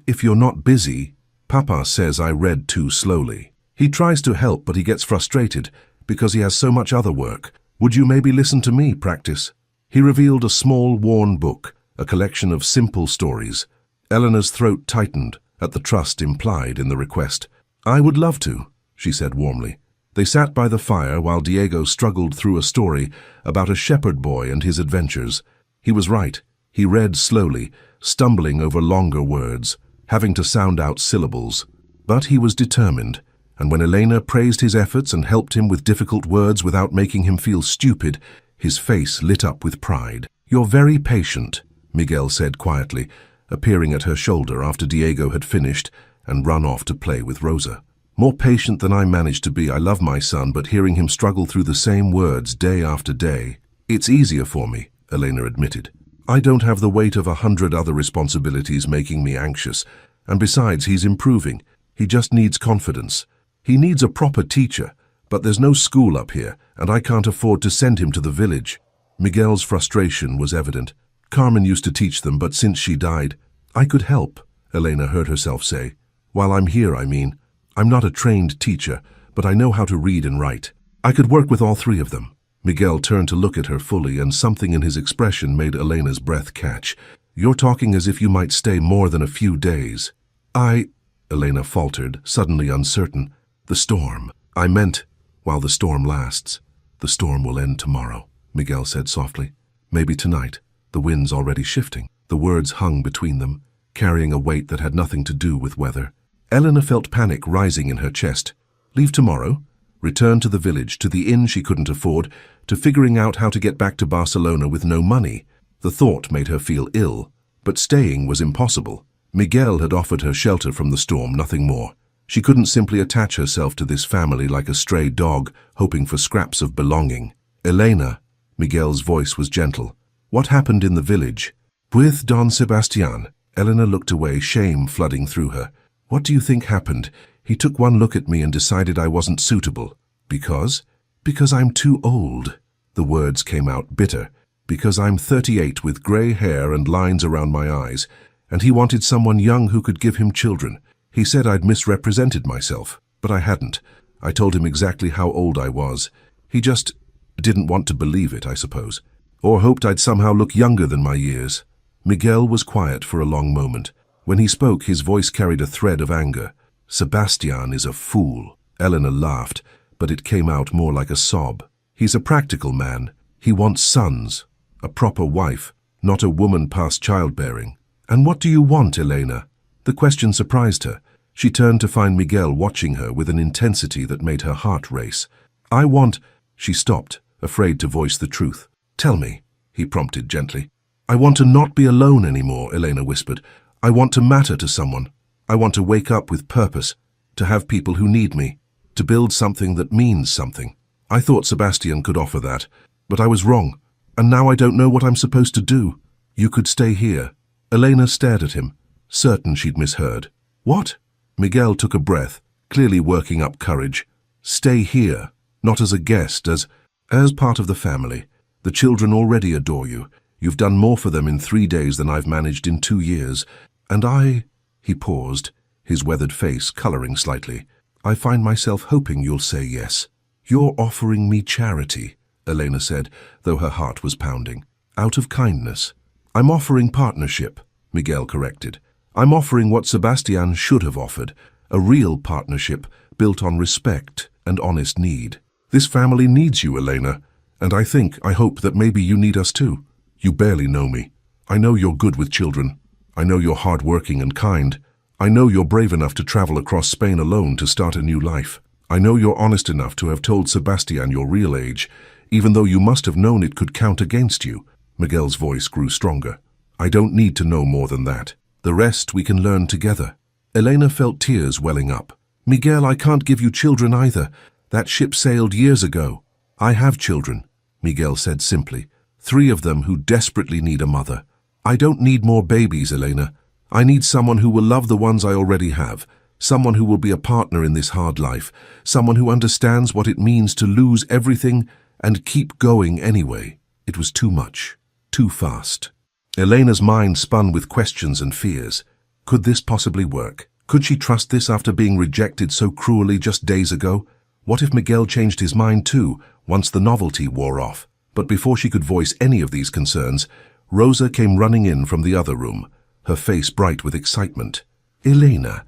if you're not busy, Papa says I read too slowly. He tries to help, but he gets frustrated because he has so much other work. Would you maybe listen to me practice?" He revealed a small, worn book, a collection of simple stories. Eleanor's throat tightened at the trust implied in the request. "I would love to," she said warmly. They sat by the fire while Diego struggled through a story about a shepherd boy and his adventures. He was right. He read slowly, stumbling over longer words, having to sound out syllables. But he was determined, and when Elena praised his efforts and helped him with difficult words without making him feel stupid, his face lit up with pride. "You're very patient," Miguel said quietly, appearing at her shoulder after Diego had finished and run off to play with Rosa. "More patient than I managed to be. I love my son, but hearing him struggle through the same words day after day, it's easier for me," Elena admitted. "I don't have the weight of 100 other responsibilities making me anxious, and besides, he's improving. He just needs confidence. He needs a proper teacher, but there's no school up here, and I can't afford to send him to the village." Miguel's frustration was evident. "Carmen used to teach them, but since she died, I could help," Elena heard herself say. "While I'm here, I'm not a trained teacher, but I know how to read and write. I could work with all 3 of them." Miguel turned to look at her fully, and something in his expression made Elena's breath catch. "You're talking as if you might stay more than a few days." Elena faltered, suddenly uncertain. "The storm. I meant, while the storm lasts." The storm will end tomorrow, Miguel said softly. Maybe tonight. The wind's already shifting. The words hung between them, carrying a weight that had nothing to do with weather. Elena felt panic rising in her chest. Leave tomorrow? Return to the village, to the inn she couldn't afford, to figuring out how to get back to Barcelona with no money. The thought made her feel ill, but staying was impossible. Miguel had offered her shelter from the storm, nothing more. She couldn't simply attach herself to this family like a stray dog, hoping for scraps of belonging. Elena, Miguel's voice was gentle. What happened in the village? With Don Sebastian. Elena looked away, shame flooding through her. What do you think happened? He took one look at me and decided I wasn't suitable. Because? Because I'm too old. The words came out bitter. Because I'm 38 with grey hair and lines around my eyes, and he wanted someone young who could give him children. He said I'd misrepresented myself, but I hadn't. I told him exactly how old I was. He just didn't want to believe it, I suppose, or hoped I'd somehow look younger than my years. Miguel was quiet for a long moment. When he spoke, his voice carried a thread of anger. Sebastian is a fool. Elena laughed, but it came out more like a sob. He's a practical man. He wants sons, a proper wife, not a woman past childbearing. And what do you want, Elena? The question surprised her. She turned to find Miguel watching her with an intensity that made her heart race. I want... She stopped, afraid to voice the truth. Tell me, he prompted gently. I want to not be alone anymore, Elena whispered. I want to matter to someone. I want to wake up with purpose, to have people who need me, to build something that means something. I thought Sebastian could offer that, but I was wrong, and now I don't know what I'm supposed to do. You could stay here. Elena stared at him, certain she'd misheard. What? Miguel took a breath, clearly working up courage. Stay here, not as a guest, as part of the family. The children already adore you. You've done more for them in 3 days than I've managed in 2 years. And I... He paused, his weathered face coloring slightly. I find myself hoping you'll say yes. You're offering me charity, Elena said, though her heart was pounding. Out of kindness. I'm offering partnership, Miguel corrected. I'm offering what Sebastian should have offered, a real partnership built on respect and honest need. This family needs you, Elena, and I hope that maybe you need us too. You barely know me. I know you're good with children. I know you're hardworking and kind. I know you're brave enough to travel across Spain alone to start a new life. I know you're honest enough to have told Sebastian your real age, even though you must have known it could count against you. Miguel's voice grew stronger. I don't need to know more than that. The rest we can learn together. Elena felt tears welling up. Miguel, I can't give you children either. That ship sailed years ago. I have children, Miguel said simply. 3 of them who desperately need a mother. I don't need more babies, Elena. I need someone who will love the ones I already have. Someone who will be a partner in this hard life. Someone who understands what it means to lose everything and keep going anyway. It was too much. Too fast. Elena's mind spun with questions and fears. Could this possibly work? Could she trust this after being rejected so cruelly just days ago? What if Miguel changed his mind too, once the novelty wore off? But before she could voice any of these concerns, Rosa came running in from the other room, her face bright with excitement. Elena,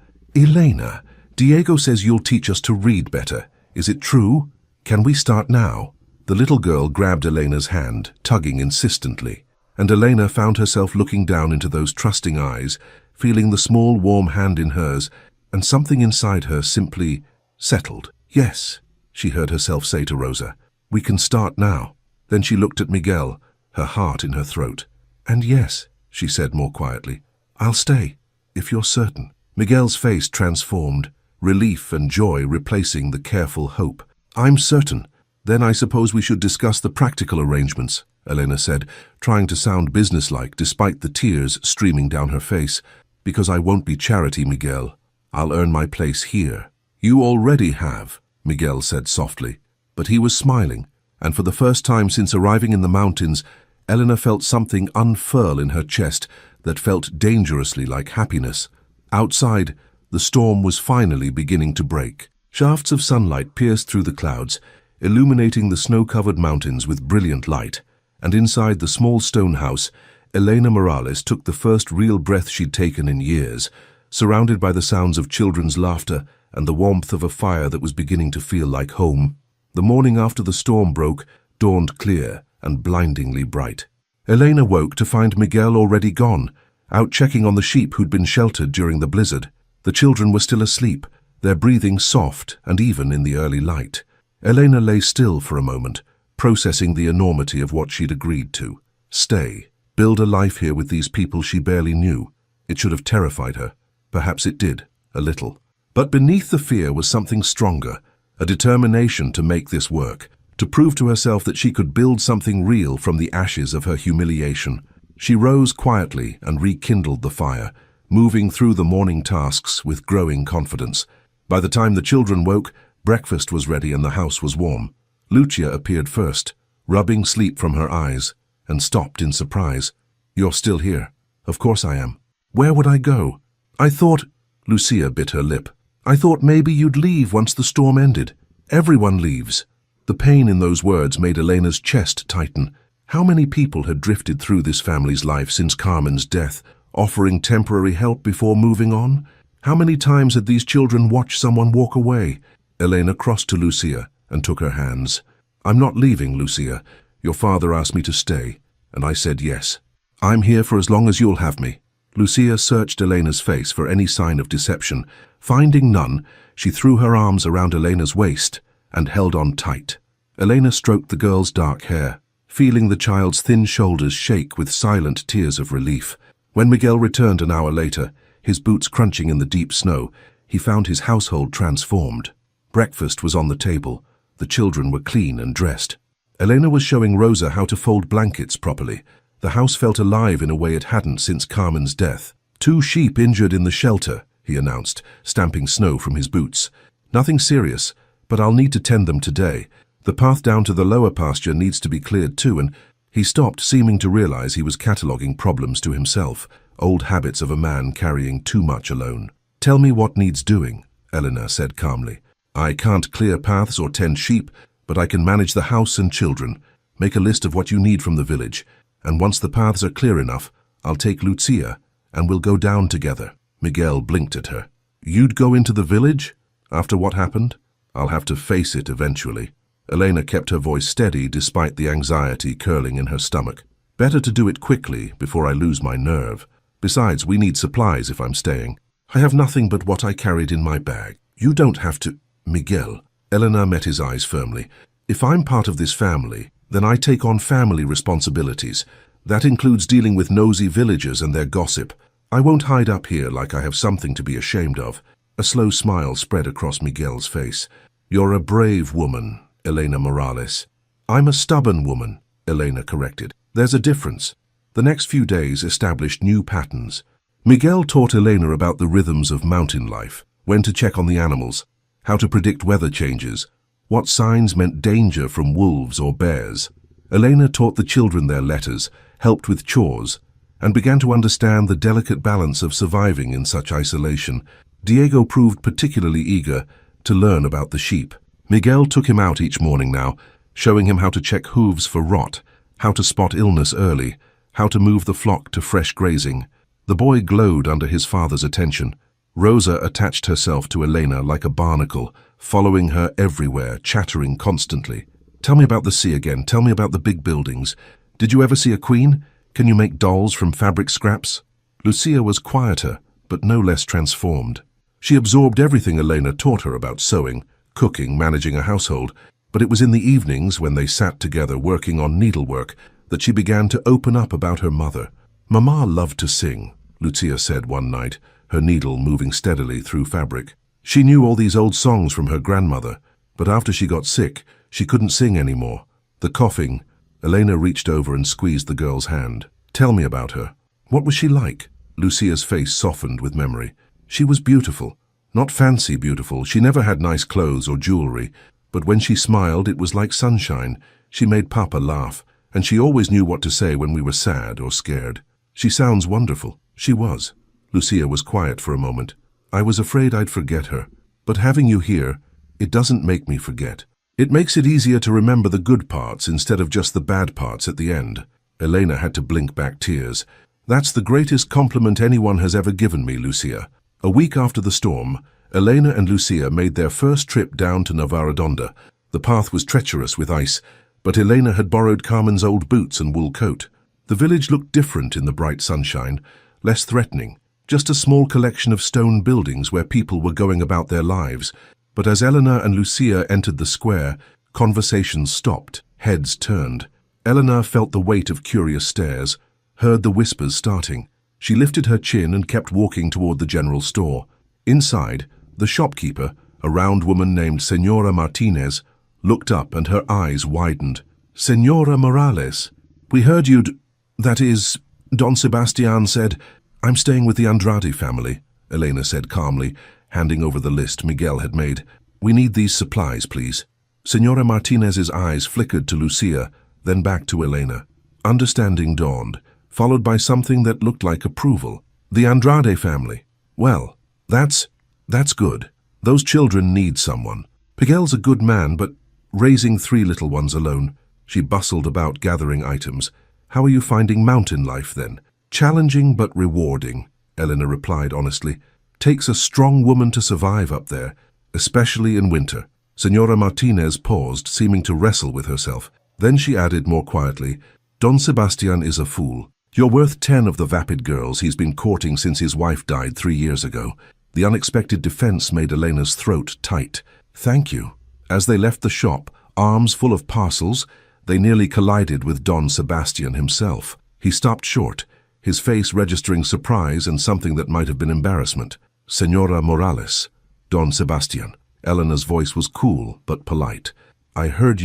Diego says you'll teach us to read better. Is it true? Can we start now? The little girl grabbed Elena's hand, tugging insistently, and Elena found herself looking down into those trusting eyes, feeling the small warm hand in hers, and something inside her simply settled. Yes, she heard herself say to Rosa, we can start now. Then she looked at Miguel, her heart in her throat. And yes, she said more quietly, I'll stay, if you're certain. Miguel's face transformed, relief and joy replacing the careful hope. I'm certain. Then I suppose we should discuss the practical arrangements, Elena said, trying to sound businesslike despite the tears streaming down her face. Because I won't be charity, Miguel. I'll earn my place here. You already have, Miguel said softly. But he was smiling, and for the first time since arriving in the mountains, Elena felt something unfurl in her chest that felt dangerously like happiness. Outside, the storm was finally beginning to break. Shafts of sunlight pierced through the clouds, illuminating the snow-covered mountains with brilliant light, and inside the small stone house, Elena Morales took the first real breath she'd taken in years, surrounded by the sounds of children's laughter and the warmth of a fire that was beginning to feel like home. The morning after the storm broke dawned clear and blindingly bright. Elena woke to find Miguel already gone, out checking on the sheep who'd been sheltered during the blizzard. The children were still asleep, their breathing soft and even in the early light. Elena lay still for a moment, processing the enormity of what she'd agreed to. Stay, build a life here with these people she barely knew. It should have terrified her. Perhaps it did, a little. But beneath the fear was something stronger, a determination to make this work, to prove to herself that she could build something real from the ashes of her humiliation. She rose quietly and rekindled the fire, moving through the morning tasks with growing confidence. By the time the children woke, breakfast was ready and the house was warm. Lucia appeared first, rubbing sleep from her eyes, and stopped in surprise. "You're still here." "Of course I am." "Where would I go?" "I thought—" Lucia bit her lip. "I thought maybe you'd leave once the storm ended. Everyone leaves." The pain in those words made Elena's chest tighten. How many people had drifted through this family's life since Carmen's death, offering temporary help before moving on? How many times had these children watched someone walk away? Elena crossed to Lucia and took her hands. "I'm not leaving, Lucia. Your father asked me to stay, and I said yes. I'm here for as long as you'll have me." Lucia searched Elena's face for any sign of deception. Finding none, she threw her arms around Elena's waist and held on tight. Elena stroked the girl's dark hair, feeling the child's thin shoulders shake with silent tears of relief. When Miguel returned an hour later, his boots crunching in the deep snow, he found his household transformed. Breakfast was on the table. The children were clean and dressed. Elena was showing Rosa how to fold blankets properly. The house felt alive in a way it hadn't since Carmen's death. "2 sheep injured in the shelter," he announced, stamping snow from his boots. "Nothing serious, but I'll need to tend them today. The path down to the lower pasture needs to be cleared too," and he stopped, seeming to realize he was cataloguing problems to himself, old habits of a man carrying too much alone. "Tell me what needs doing," Elena said calmly. "I can't clear paths or tend sheep, but I can manage the house and children. Make a list of what you need from the village, and once the paths are clear enough, I'll take Lucia, and we'll go down together." Miguel blinked at her. "You'd go into the village? After what happened? I'll have to face it eventually." Elena kept her voice steady despite the anxiety curling in her stomach. "Better to do it quickly before I lose my nerve. Besides, we need supplies if I'm staying. I have nothing but what I carried in my bag. You don't have to—" "Miguel," Elena met his eyes firmly. "If I'm part of this family, then I take on family responsibilities. That includes dealing with nosy villagers and their gossip. I won't hide up here like I have something to be ashamed of." A slow smile spread across Miguel's face. "You're a brave woman, Elena Morales." "I'm a stubborn woman," Elena corrected. "There's a difference." The next few days established new patterns. Miguel taught Elena about the rhythms of mountain life, when to check on the animals, how to predict weather changes, what signs meant danger from wolves or bears. Elena taught the children their letters, helped with chores, and began to understand the delicate balance of surviving in such isolation. Diego proved particularly eager to learn about the sheep. Miguel took him out each morning now, showing him how to check hooves for rot, how to spot illness early, how to move the flock to fresh grazing. The boy glowed under his father's attention. Rosa attached herself to Elena like a barnacle, following her everywhere, chattering constantly. "Tell me about the sea again. Tell me about the big buildings. Did you ever see a queen? Can you make dolls from fabric scraps?" Lucia was quieter, but no less transformed. She absorbed everything Elena taught her about sewing, cooking, managing a household, but it was in the evenings when they sat together working on needlework that she began to open up about her mother. "Mama loved to sing," Lucia said one night, her needle moving steadily through fabric. She knew all these old songs from her grandmother, but after she got sick, she couldn't sing anymore. The coughing. Elena reached over and squeezed the girl's hand. "Tell me about her. What was she like?" Lucia's face softened with memory. "She was beautiful. Not fancy beautiful. She never had nice clothes or jewelry, but when she smiled, it was like sunshine. She made Papa laugh, and she always knew what to say when we were sad or scared." "She sounds wonderful." She was. Lucia was quiet for a moment. "I was afraid I'd forget her, but having you here, it doesn't make me forget. It makes it easier to remember the good parts instead of just the bad parts at the end." Elena had to blink back tears. "That's the greatest compliment anyone has ever given me, Lucia." A week after the storm, Elena and Lucia made their first trip down to Navaredonda. The path was treacherous with ice, but Elena had borrowed Carmen's old boots and wool coat. The village looked different in the bright sunshine, less threatening, just a small collection of stone buildings where people were going about their lives. But as Elena and Lucia entered the square, conversations stopped, heads turned. Elena felt the weight of curious stares, heard the whispers starting. She lifted her chin and kept walking toward the general store. Inside, the shopkeeper, a round woman named Senora Martinez, looked up and her eyes widened. "Senora Morales, we heard that is, Don Sebastian said." "I'm staying with the Andrade family," Elena said calmly, handing over the list Miguel had made. "We need these supplies, please." Senora Martinez's eyes flickered to Lucia, then back to Elena. Understanding dawned, followed by something that looked like approval. "The Andrade family. Well, that's good. Those children need someone. Miguel's a good man, but raising 3 little ones alone." She bustled about gathering items. "How are you finding mountain life then?" "Challenging but rewarding," Elena replied honestly. "Takes a strong woman to survive up there, especially in winter." Senora Martinez paused, seeming to wrestle with herself. Then she added more quietly, "Don Sebastian is a fool. You're worth 10 of the vapid girls he's been courting since his wife died 3 years ago." The unexpected defense made Elena's throat tight. "Thank you." As they left the shop, arms full of parcels, they nearly collided with Don Sebastian himself. He stopped short, his face registering surprise and something that might have been embarrassment. "Senora Morales." "Don Sebastian." Elena's voice was cool but polite. "I heard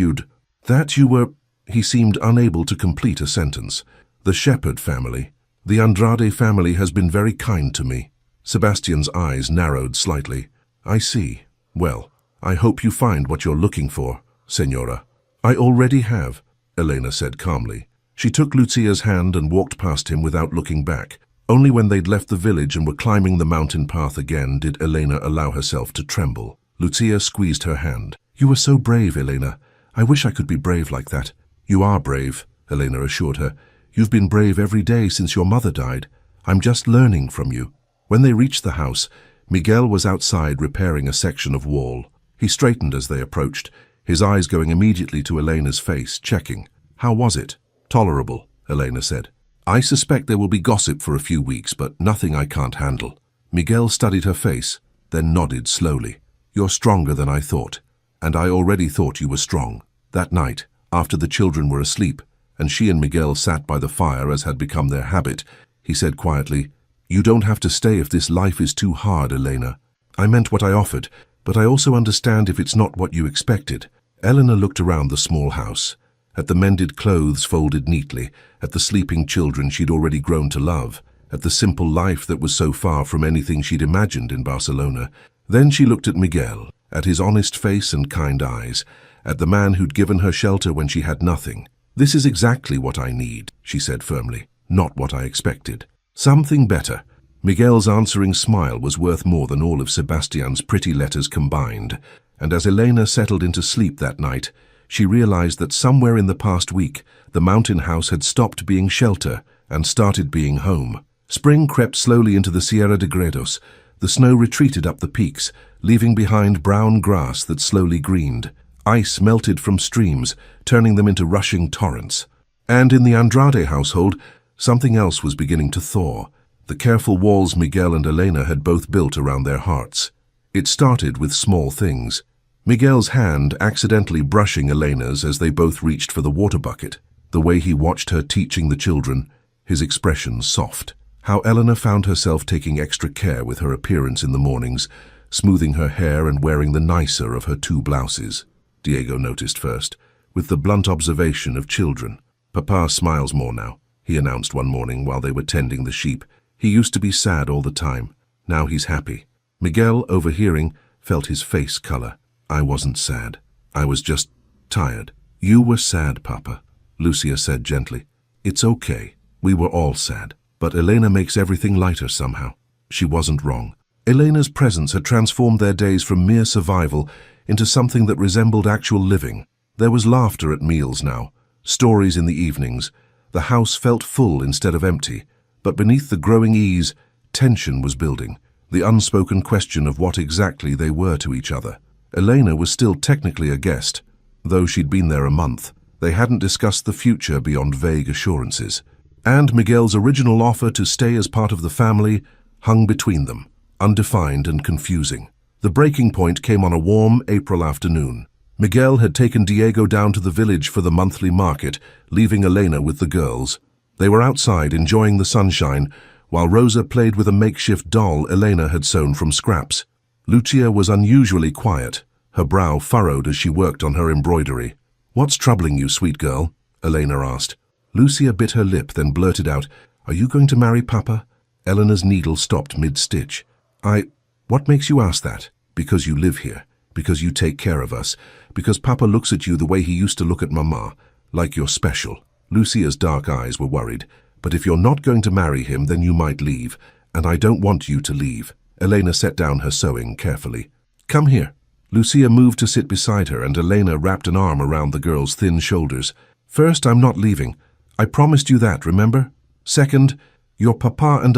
that you were—" He seemed unable to complete a sentence. "The Shepherd family. The Andrade family has been very kind to me." Sebastian's eyes narrowed slightly. "I see. Well, I hope you find what you're looking for, Senora." "I already have," Elena said calmly. She took Lucia's hand and walked past him without looking back. Only when they'd left the village and were climbing the mountain path again did Elena allow herself to tremble. Lucia squeezed her hand. "You were so brave, Elena. I wish I could be brave like that." "You are brave," Elena assured her. "You've been brave every day since your mother died. I'm just learning from you." When they reached the house, Miguel was outside repairing a section of wall. He straightened as they approached, his eyes going immediately to Elena's face, checking. "How was it?" "Tolerable," Elena said. "I suspect there will be gossip for a few weeks, but nothing I can't handle." Miguel studied her face, then nodded slowly. "You're stronger than I thought, and I already thought you were strong." That night, after the children were asleep, and she and Miguel sat by the fire as had become their habit, he said quietly, "You don't have to stay if this life is too hard, Elena. I meant what I offered, but I also understand if it's not what you expected." Elena looked around the small house, at the mended clothes folded neatly, at the sleeping children she'd already grown to love, at the simple life that was so far from anything she'd imagined in Barcelona. Then she looked at Miguel, at his honest face and kind eyes, at the man who'd given her shelter when she had nothing. "This is exactly what I need," she said firmly, "not what I expected. Something better." Miguel's answering smile was worth more than all of Sebastian's pretty letters combined, and as Elena settled into sleep that night, she realized that somewhere in the past week, the mountain house had stopped being shelter and started being home. Spring crept slowly into the Sierra de Gredos. The snow retreated up the peaks, leaving behind brown grass that slowly greened. Ice melted from streams, turning them into rushing torrents. And in the Andrade household, something else was beginning to thaw, the careful walls Miguel and Elena had both built around their hearts. It started with small things. Miguel's hand accidentally brushing Elena's as they both reached for the water bucket, the way he watched her teaching the children, his expression soft. How Elena found herself taking extra care with her appearance in the mornings, smoothing her hair and wearing the nicer of her 2 blouses. Diego noticed first, with the blunt observation of children. "Papa smiles more now," he announced one morning while they were tending the sheep. "He used to be sad all the time. Now he's happy." Miguel, overhearing, felt his face color. "I wasn't sad. I was just tired." "You were sad, Papa," Lucia said gently. "It's okay. We were all sad. But Elena makes everything lighter somehow." She wasn't wrong. Elena's presence had transformed their days from mere survival into something that resembled actual living. There was laughter at meals now, stories in the evenings. The house felt full instead of empty, but beneath the growing ease, tension was building, the unspoken question of what exactly they were to each other. Elena was still technically a guest, though she'd been there a month. They hadn't discussed the future beyond vague assurances. And Miguel's original offer to stay as part of the family hung between them, undefined and confusing. The breaking point came on a warm April afternoon. Miguel had taken Diego down to the village for the monthly market, leaving Elena with the girls. They were outside enjoying the sunshine, while Rosa played with a makeshift doll Elena had sewn from scraps. Lucia was unusually quiet, her brow furrowed as she worked on her embroidery. "What's troubling you, sweet girl?" Elena asked. Lucia bit her lip, then blurted out, "Are you going to marry Papa?" Eleanor's needle stopped mid-stitch. What makes you ask that? Because you live here, because you take care of us, because Papa looks at you the way he used to look at Mama, like you're special." Lucia's dark eyes were worried. "But if you're not going to marry him, then you might leave, and I don't want you to leave." Elena set down her sewing carefully. "Come here." Lucia moved to sit beside her, and Elena wrapped an arm around the girl's thin shoulders. "First, I'm not leaving. I promised you that, remember? Second, your papa and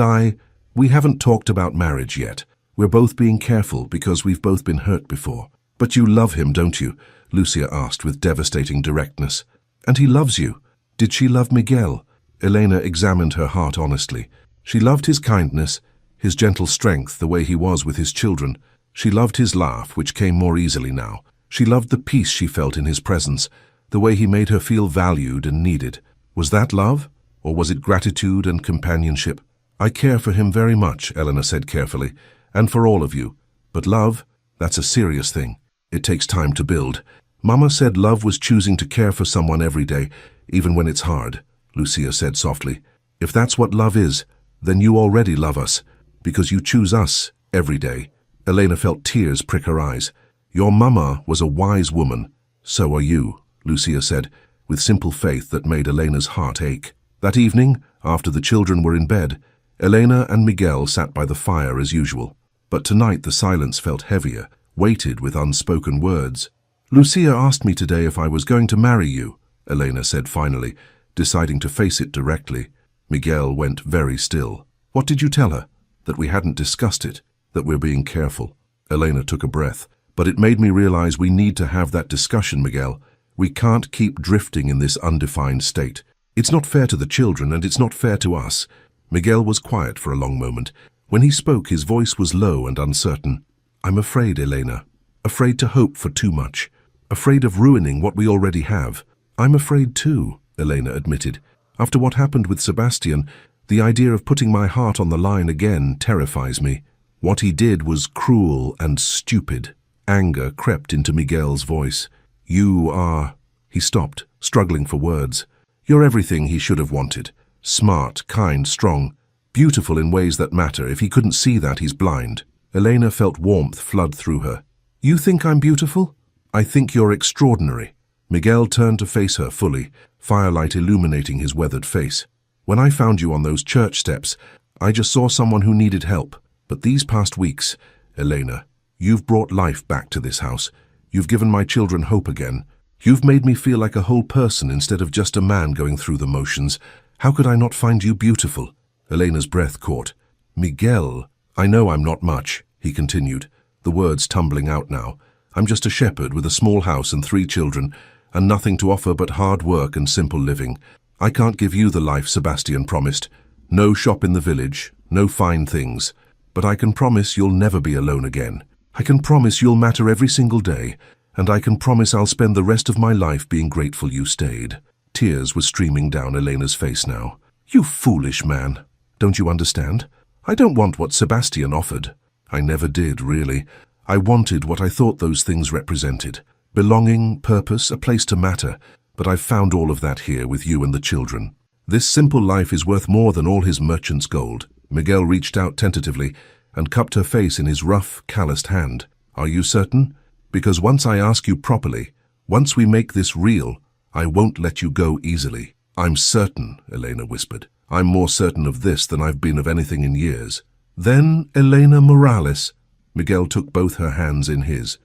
we haven't talked about marriage yet. We're both being careful because we've both been hurt before." "But you love him, don't you?" Lucia asked with devastating directness. "And he loves you. Did she love Miguel?" Elena examined her heart honestly. She loved his kindness, his gentle strength, the way he was with his children. She loved his laugh, which came more easily now. She loved the peace she felt in his presence, the way he made her feel valued and needed. Was that love, or was it gratitude and companionship? "I care for him very much," Elena said carefully, "and for all of you. But love, that's a serious thing. It takes time to build. Mama said love was choosing to care for someone every day, even when it's hard," Lucia said softly. "If that's what love is, then you already love us, because you choose us every day." Elena felt tears prick her eyes. "Your mama was a wise woman. So are you," Lucia said, with simple faith that made Elena's heart ache. That evening, after the children were in bed, Elena and Miguel sat by the fire as usual. But tonight the silence felt heavier, weighted with unspoken words. "Lucia asked me today if I was going to marry you," Elena said finally, deciding to face it directly. Miguel went very still. "What did you tell her? That we hadn't discussed it, that we're being careful?" Elena took a breath. "But it made me realize we need to have that discussion, Miguel. We can't keep drifting in this undefined state. It's not fair to the children, and it's not fair to us." Miguel was quiet for a long moment. When he spoke, his voice was low and uncertain. "I'm afraid, Elena. Afraid to hope for too much. Afraid of ruining what we already have." "I'm afraid too," Elena admitted. "After what happened with Sebastian, the idea of putting my heart on the line again terrifies me." What he did was cruel and stupid. Anger crept into Miguel's voice. "You are—" He stopped, struggling for words. "You're everything he should have wanted. Smart, kind, strong, beautiful in ways that matter. If he couldn't see that, he's blind." Elena felt warmth flood through her. "You think I'm beautiful? I think you're extraordinary." Miguel turned to face her fully, firelight illuminating his weathered face. "When I found you on those church steps, I just saw someone who needed help. But these past weeks, Elena, you've brought life back to this house. You've given my children hope again. You've made me feel like a whole person instead of just a man going through the motions. How could I not find you beautiful?" Elena's breath caught. "Miguel, I know I'm not much," he continued, the words tumbling out now. "I'm just a shepherd with a small house and 3 children, and nothing to offer but hard work and simple living. I can't give you the life Sebastian promised. No shop in the village, no fine things. But I can promise you'll never be alone again. I can promise you'll matter every single day, and I can promise I'll spend the rest of my life being grateful you stayed." Tears were streaming down Elena's face now. "You foolish man. Don't you understand? I don't want what Sebastian offered. I never did, really. I wanted what I thought those things represented. Belonging, purpose, a place to matter. But I've found all of that here with you and the children. This simple life is worth more than all his merchant's gold." Miguel reached out tentatively and cupped her face in his rough, calloused hand. "Are you certain? Because once I ask you properly, once we make this real, I won't let you go easily." "I'm certain," Elena whispered. "I'm more certain of this than I've been of anything in years." "Then, Elena Morales," Miguel took both her hands in his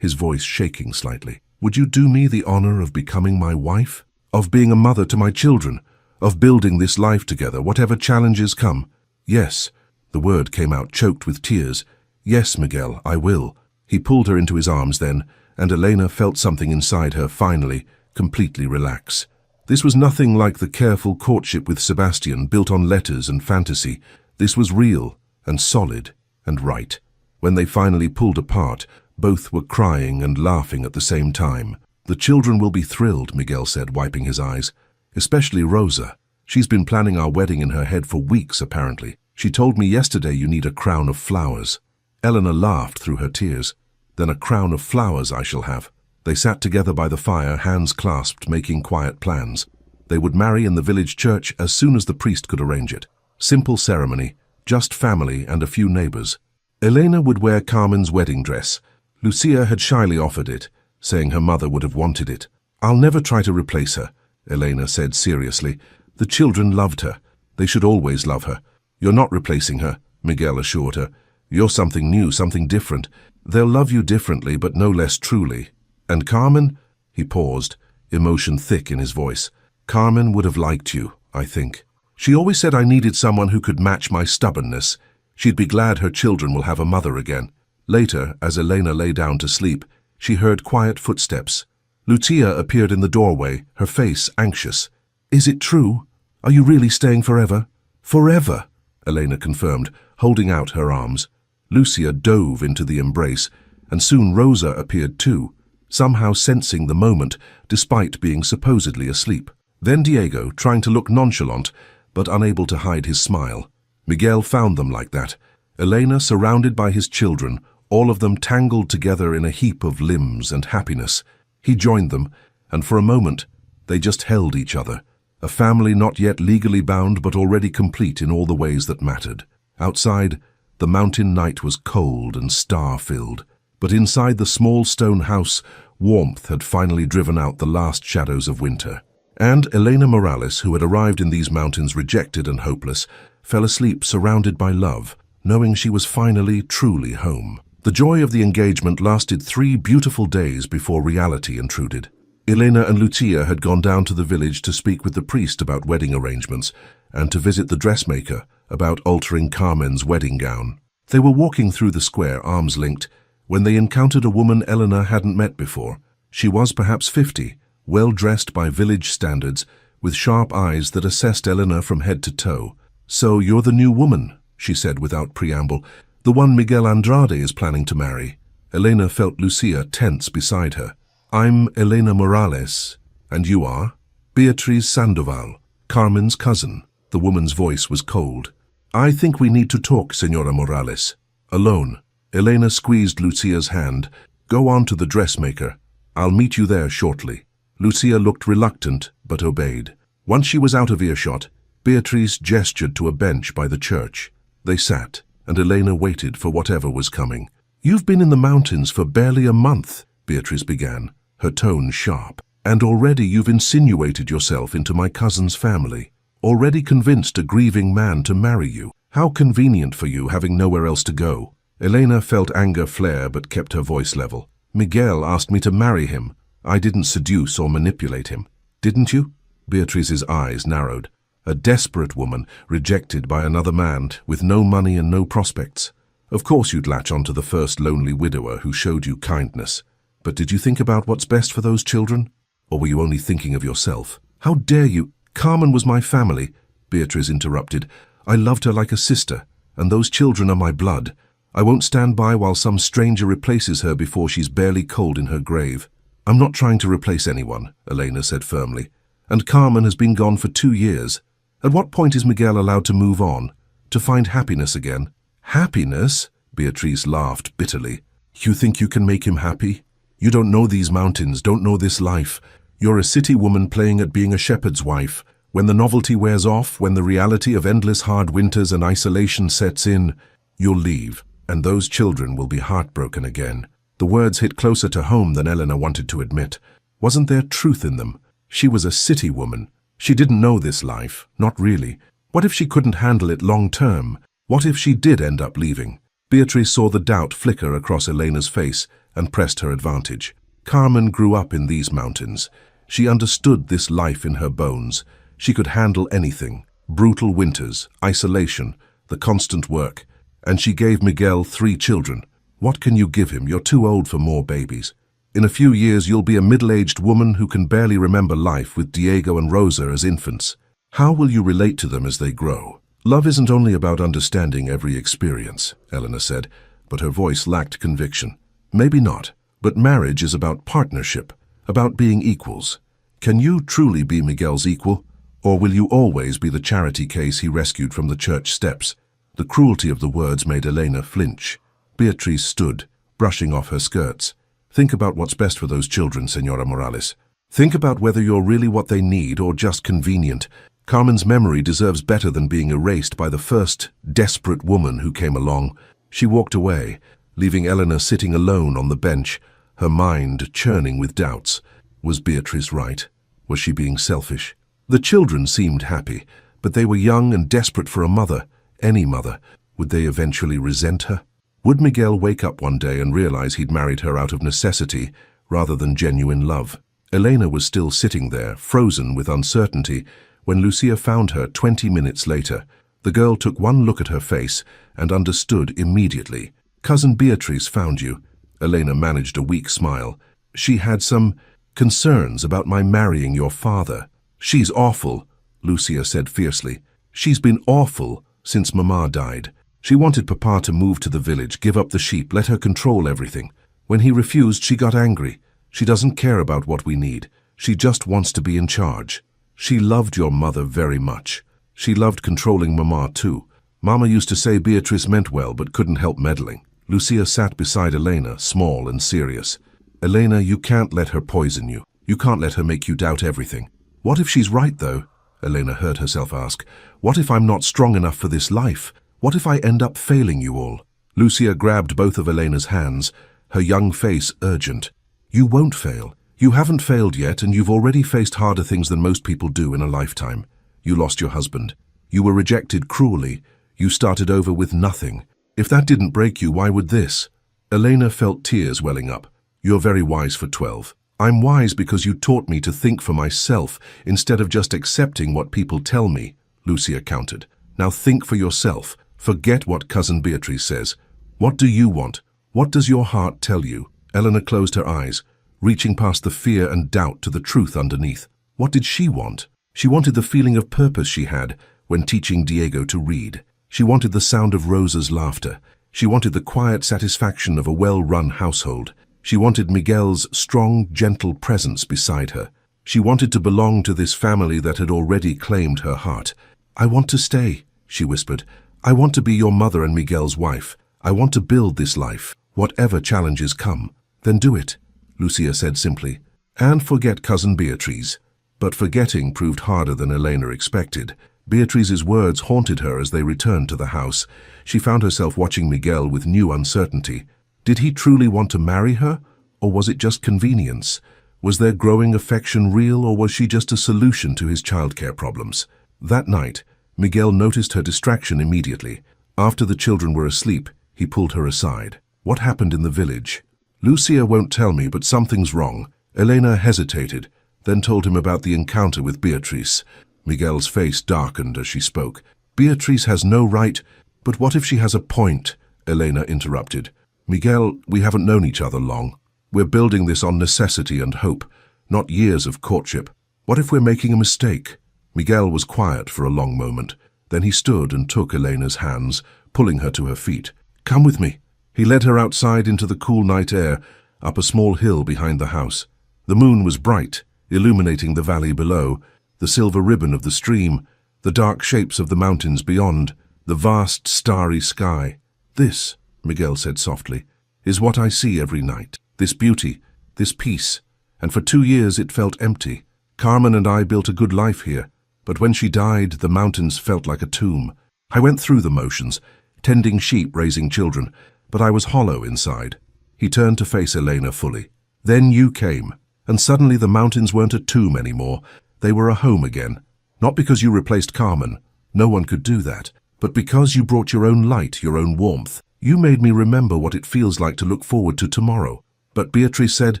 voice shaking slightly, "would you do me the honor of becoming my wife? Of being a mother to my children? Of building this life together, whatever challenges come?" "Yes," the word came out choked with tears. "Yes, Miguel, I will." He pulled her into his arms then, and Elena felt something inside her finally, completely relax. This was nothing like the careful courtship with Sebastian built on letters and fantasy. This was real and solid and right. When they finally pulled apart, both were crying and laughing at the same time. "The children will be thrilled," Miguel said, wiping his eyes. "Especially Rosa. She's been planning our wedding in her head for weeks, apparently. She told me yesterday you need a crown of flowers." Elena laughed through her tears. "Then a crown of flowers I shall have." They sat together by the fire, hands clasped, making quiet plans. They would marry in the village church as soon as the priest could arrange it. Simple ceremony, just family and a few neighbors. Elena would wear Carmen's wedding dress. Lucia had shyly offered it, saying her mother would have wanted it. "I'll never try to replace her," Elena said seriously. "The children loved her. They should always love her." "You're not replacing her," Miguel assured her. "You're something new, something different. They'll love you differently, but no less truly." "And Carmen?" He paused, emotion thick in his voice. "Carmen would have liked you, I think. She always said I needed someone who could match my stubbornness. She'd be glad her children will have a mother again." Later, as Elena lay down to sleep, she heard quiet footsteps. Lucia appeared in the doorway, her face anxious. "Is it true? Are you really staying forever?" "Forever," Elena confirmed, holding out her arms. Lucia dove into the embrace, and soon Rosa appeared too, somehow sensing the moment, despite being supposedly asleep. Then Diego, trying to look nonchalant, but unable to hide his smile. Miguel found them like that. Elena surrounded by his children, all of them tangled together in a heap of limbs and happiness. He joined them, and for a moment, they just held each other. A family not yet legally bound but already complete in all the ways that mattered. Outside, the mountain night was cold and star-filled, but inside the small stone house, warmth had finally driven out the last shadows of winter. And Elena Morales, who had arrived in these mountains rejected and hopeless, fell asleep surrounded by love, knowing she was finally truly home. The joy of the engagement lasted 3 beautiful days before reality intruded. Elena and Lucia had gone down to the village to speak with the priest about wedding arrangements and to visit the dressmaker about altering Carmen's wedding gown. They were walking through the square, arms linked, when they encountered a woman Elena hadn't met before. She was perhaps 50, well dressed by village standards, with sharp eyes that assessed Elena from head to toe. "So you're the new woman," she said without preamble, "the one Miguel Andrade is planning to marry." Elena felt Lucia tense beside her. "I'm Elena Morales, and you are?" "Beatriz Sandoval, Carmen's cousin." The woman's voice was cold. "I think we need to talk, Senora Morales. Alone." Elena squeezed Lucia's hand. "Go on to the dressmaker. I'll meet you there shortly." Lucia looked reluctant, but obeyed. Once she was out of earshot, Beatriz gestured to a bench by the church. They sat, and Elena waited for whatever was coming. "You've been in the mountains for barely a month," Beatriz began, her tone sharp. "And already you've insinuated yourself into my cousin's family. Already convinced a grieving man to marry you. How convenient for you, having nowhere else to go." Elena felt anger flare but kept her voice level. "Miguel asked me to marry him. I didn't seduce or manipulate him." "Didn't you?" Beatriz's eyes narrowed. "A desperate woman, rejected by another man, with no money and no prospects. Of course you'd latch on to the first lonely widower who showed you kindness. But did you think about what's best for those children? Or were you only thinking of yourself?" "How dare you?" "Carmen was my family," Beatriz interrupted. "I loved her like a sister, and those children are my blood. I won't stand by while some stranger replaces her before she's barely cold in her grave." "I'm not trying to replace anyone," Elena said firmly. "And Carmen has been gone for 2 years. At what point is Miguel allowed to move on? To find happiness again?" "Happiness?" Beatriz laughed bitterly. "You think you can make him happy? You don't know these mountains, don't know this life. You're a city woman playing at being a shepherd's wife. When the novelty wears off, when the reality of endless hard winters and isolation sets in, you'll leave, and those children will be heartbroken again." The words hit closer to home than Elena wanted to admit. Wasn't there truth in them? She was a city woman. She didn't know this life, not really. What if she couldn't handle it long term? What if she did end up leaving? Beatriz saw the doubt flicker across Elena's face and pressed her advantage. Carmen grew up in these mountains. She understood this life in her bones. She could handle anything. Brutal winters, isolation, the constant work. And she gave Miguel 3 children. What can you give him? You're too old for more babies. In a few years you'll be a middle-aged woman who can barely remember life with Diego and Rosa as infants. How will you relate to them as they grow? Love isn't only about understanding every experience, Eleanor said, but her voice lacked conviction. Maybe not, but marriage is about partnership, about being equals. Can you truly be Miguel's equal? Or will you always be the charity case he rescued from the church steps? The cruelty of the words made Elena flinch. Beatrice stood, brushing off her skirts. Think about what's best for those children, Señora Morales. Think about whether you're really what they need or just convenient. Carmen's memory deserves better than being erased by the first desperate woman who came along. She walked away, leaving Eleanor sitting alone on the bench, her mind churning with doubts. Was Beatrice right? Was she being selfish? The children seemed happy, but they were young and desperate for a mother, any mother. Would they eventually resent her? Would Miguel wake up one day and realize he'd married her out of necessity rather than genuine love? Elena was still sitting there, frozen with uncertainty, when Lucia found her 20 minutes later. The girl took one look at her face and understood immediately. Cousin Beatrice found you. Elena managed a weak smile. She had some concerns about my marrying your father. She's awful, Lucia said fiercely. She's been awful since Mama died. She wanted Papa to move to the village, give up the sheep, let her control everything. When he refused, she got angry. She doesn't care about what we need. She just wants to be in charge. She loved your mother very much. She loved controlling Mama too. Mama used to say Beatrice meant well but couldn't help meddling. Lucia sat beside Elena, small and serious. Elena, you can't let her poison you. You can't let her make you doubt everything. What if she's right, though? Elena heard herself ask. What if I'm not strong enough for this life? What if I end up failing you all? Lucia grabbed both of Elena's hands, her young face urgent. You won't fail. You haven't failed yet, and you've already faced harder things than most people do in a lifetime. You lost your husband. You were rejected cruelly. You started over with nothing. If that didn't break you, why would this? Elena felt tears welling up. You're very wise for 12. I'm wise because you taught me to think for myself instead of just accepting what people tell me, Lucia countered. Now think for yourself. Forget what Cousin Beatrice says. What do you want? What does your heart tell you? Eleanor closed her eyes, reaching past the fear and doubt to the truth underneath. What did she want? She wanted the feeling of purpose she had when teaching Diego to read. She wanted the sound of Rosa's laughter. She wanted the quiet satisfaction of a well-run household. She wanted Miguel's strong, gentle presence beside her. She wanted to belong to this family that had already claimed her heart. I want to stay, she whispered. I want to be your mother and Miguel's wife. I want to build this life. Whatever challenges come, then do it, Lucia said simply. And forget Cousin Beatrice. But forgetting proved harder than Elena expected. Beatrice's words haunted her as they returned to the house. She found herself watching Miguel with new uncertainty. Did he truly want to marry her, or was it just convenience? Was their growing affection real, or was she just a solution to his childcare problems? That night, Miguel noticed her distraction immediately. After the children were asleep, he pulled her aside. What happened in the village? Lucia won't tell me, but something's wrong. Elena hesitated, then told him about the encounter with Beatrice. Miguel's face darkened as she spoke. Beatrice has no right, but what if she has a point? Elena interrupted. Miguel, we haven't known each other long. We're building this on necessity and hope, not years of courtship. What if we're making a mistake? Miguel was quiet for a long moment. Then he stood and took Elena's hands, pulling her to her feet. Come with me. He led her outside into the cool night air, up a small hill behind the house. The moon was bright, illuminating the valley below, the silver ribbon of the stream, the dark shapes of the mountains beyond, the vast starry sky. This, Miguel said softly, is what I see every night. This beauty, this peace. And for 2 years it felt empty. Carmen and I built a good life here, but when she died, the mountains felt like a tomb. I went through the motions, tending sheep, raising children, but I was hollow inside. He turned to face Elena fully. Then you came, and suddenly the mountains weren't a tomb anymore. They were a home again. Not because you replaced Carmen. No one could do that. But because you brought your own light, your own warmth. You made me remember what it feels like to look forward to tomorrow. But Beatrice said,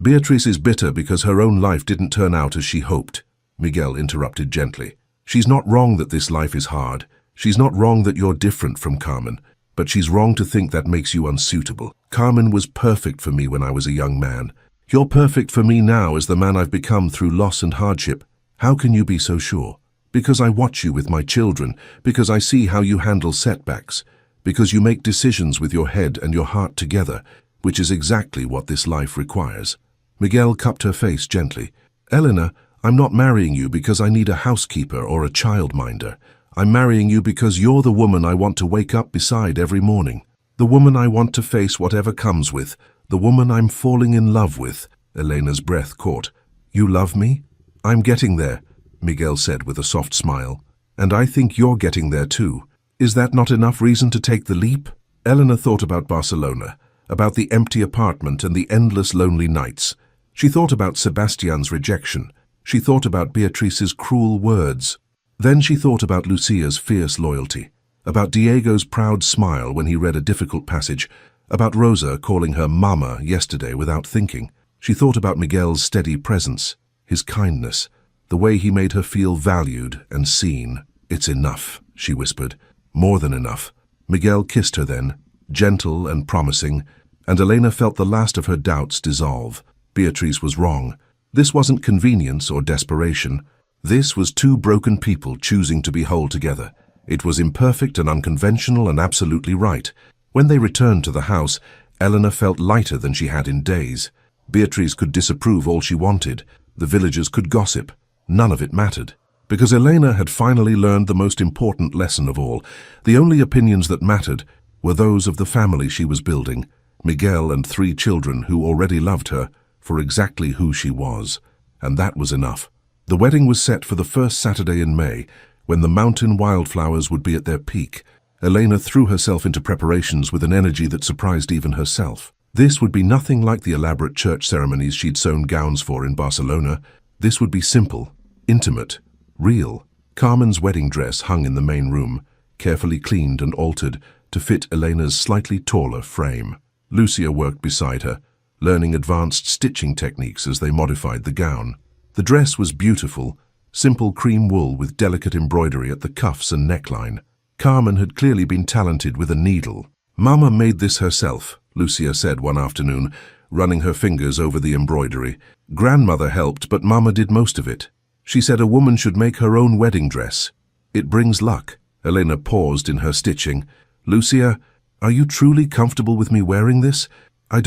Beatrice is bitter because her own life didn't turn out as she hoped. Miguel interrupted gently. She's not wrong that this life is hard. She's not wrong that you're different from Carmen. But she's wrong to think that makes you unsuitable. Carmen was perfect for me when I was a young man. You're perfect for me now as the man I've become through loss and hardship. How can you be so sure? Because I watch you with my children, because I see how you handle setbacks, because you make decisions with your head and your heart together, which is exactly what this life requires. Miguel cupped her face gently. Elena, I'm not marrying you because I need a housekeeper or a childminder. I'm marrying you because you're the woman I want to wake up beside every morning. The woman I want to face whatever comes with. The woman I'm falling in love with. Elena's breath caught. You love me? I'm getting there, Miguel said with a soft smile. And I think you're getting there too. Is that not enough reason to take the leap? Elena thought about Barcelona, about the empty apartment and the endless lonely nights. She thought about Sebastian's rejection. She thought about Beatrice's cruel words. Then she thought about Lucia's fierce loyalty, about Diego's proud smile when he read a difficult passage, about Rosa calling her Mama yesterday without thinking. She thought about Miguel's steady presence, his kindness, the way he made her feel valued and seen. It's enough, she whispered. More than enough. Miguel kissed her then, gentle and promising, and Elena felt the last of her doubts dissolve. Beatrice was wrong. This wasn't convenience or desperation. This was two broken people choosing to be whole together. It was imperfect and unconventional and absolutely right. When they returned to the house, Elena felt lighter than she had in days. Beatrice could disapprove all she wanted. The villagers could gossip. None of it mattered. Because Elena had finally learned the most important lesson of all. The only opinions that mattered were those of the family she was building, Miguel and 3 children who already loved her for exactly who she was. And that was enough. The wedding was set for the first Saturday in May, when the mountain wildflowers would be at their peak. Elena threw herself into preparations with an energy that surprised even herself. This would be nothing like the elaborate church ceremonies she'd sewn gowns for in Barcelona. This would be simple, intimate, real. Carmen's wedding dress hung in the main room, carefully cleaned and altered to fit Elena's slightly taller frame. Lucia worked beside her, learning advanced stitching techniques as they modified the gown. The dress was beautiful, simple cream wool with delicate embroidery at the cuffs and neckline. Carmen had clearly been talented with a needle. Mama made this herself, Lucia said one afternoon, running her fingers over the embroidery. Grandmother helped, but Mama did most of it. She said a woman should make her own wedding dress. It brings luck. Elena paused in her stitching. Lucia, are you truly comfortable with me wearing this? I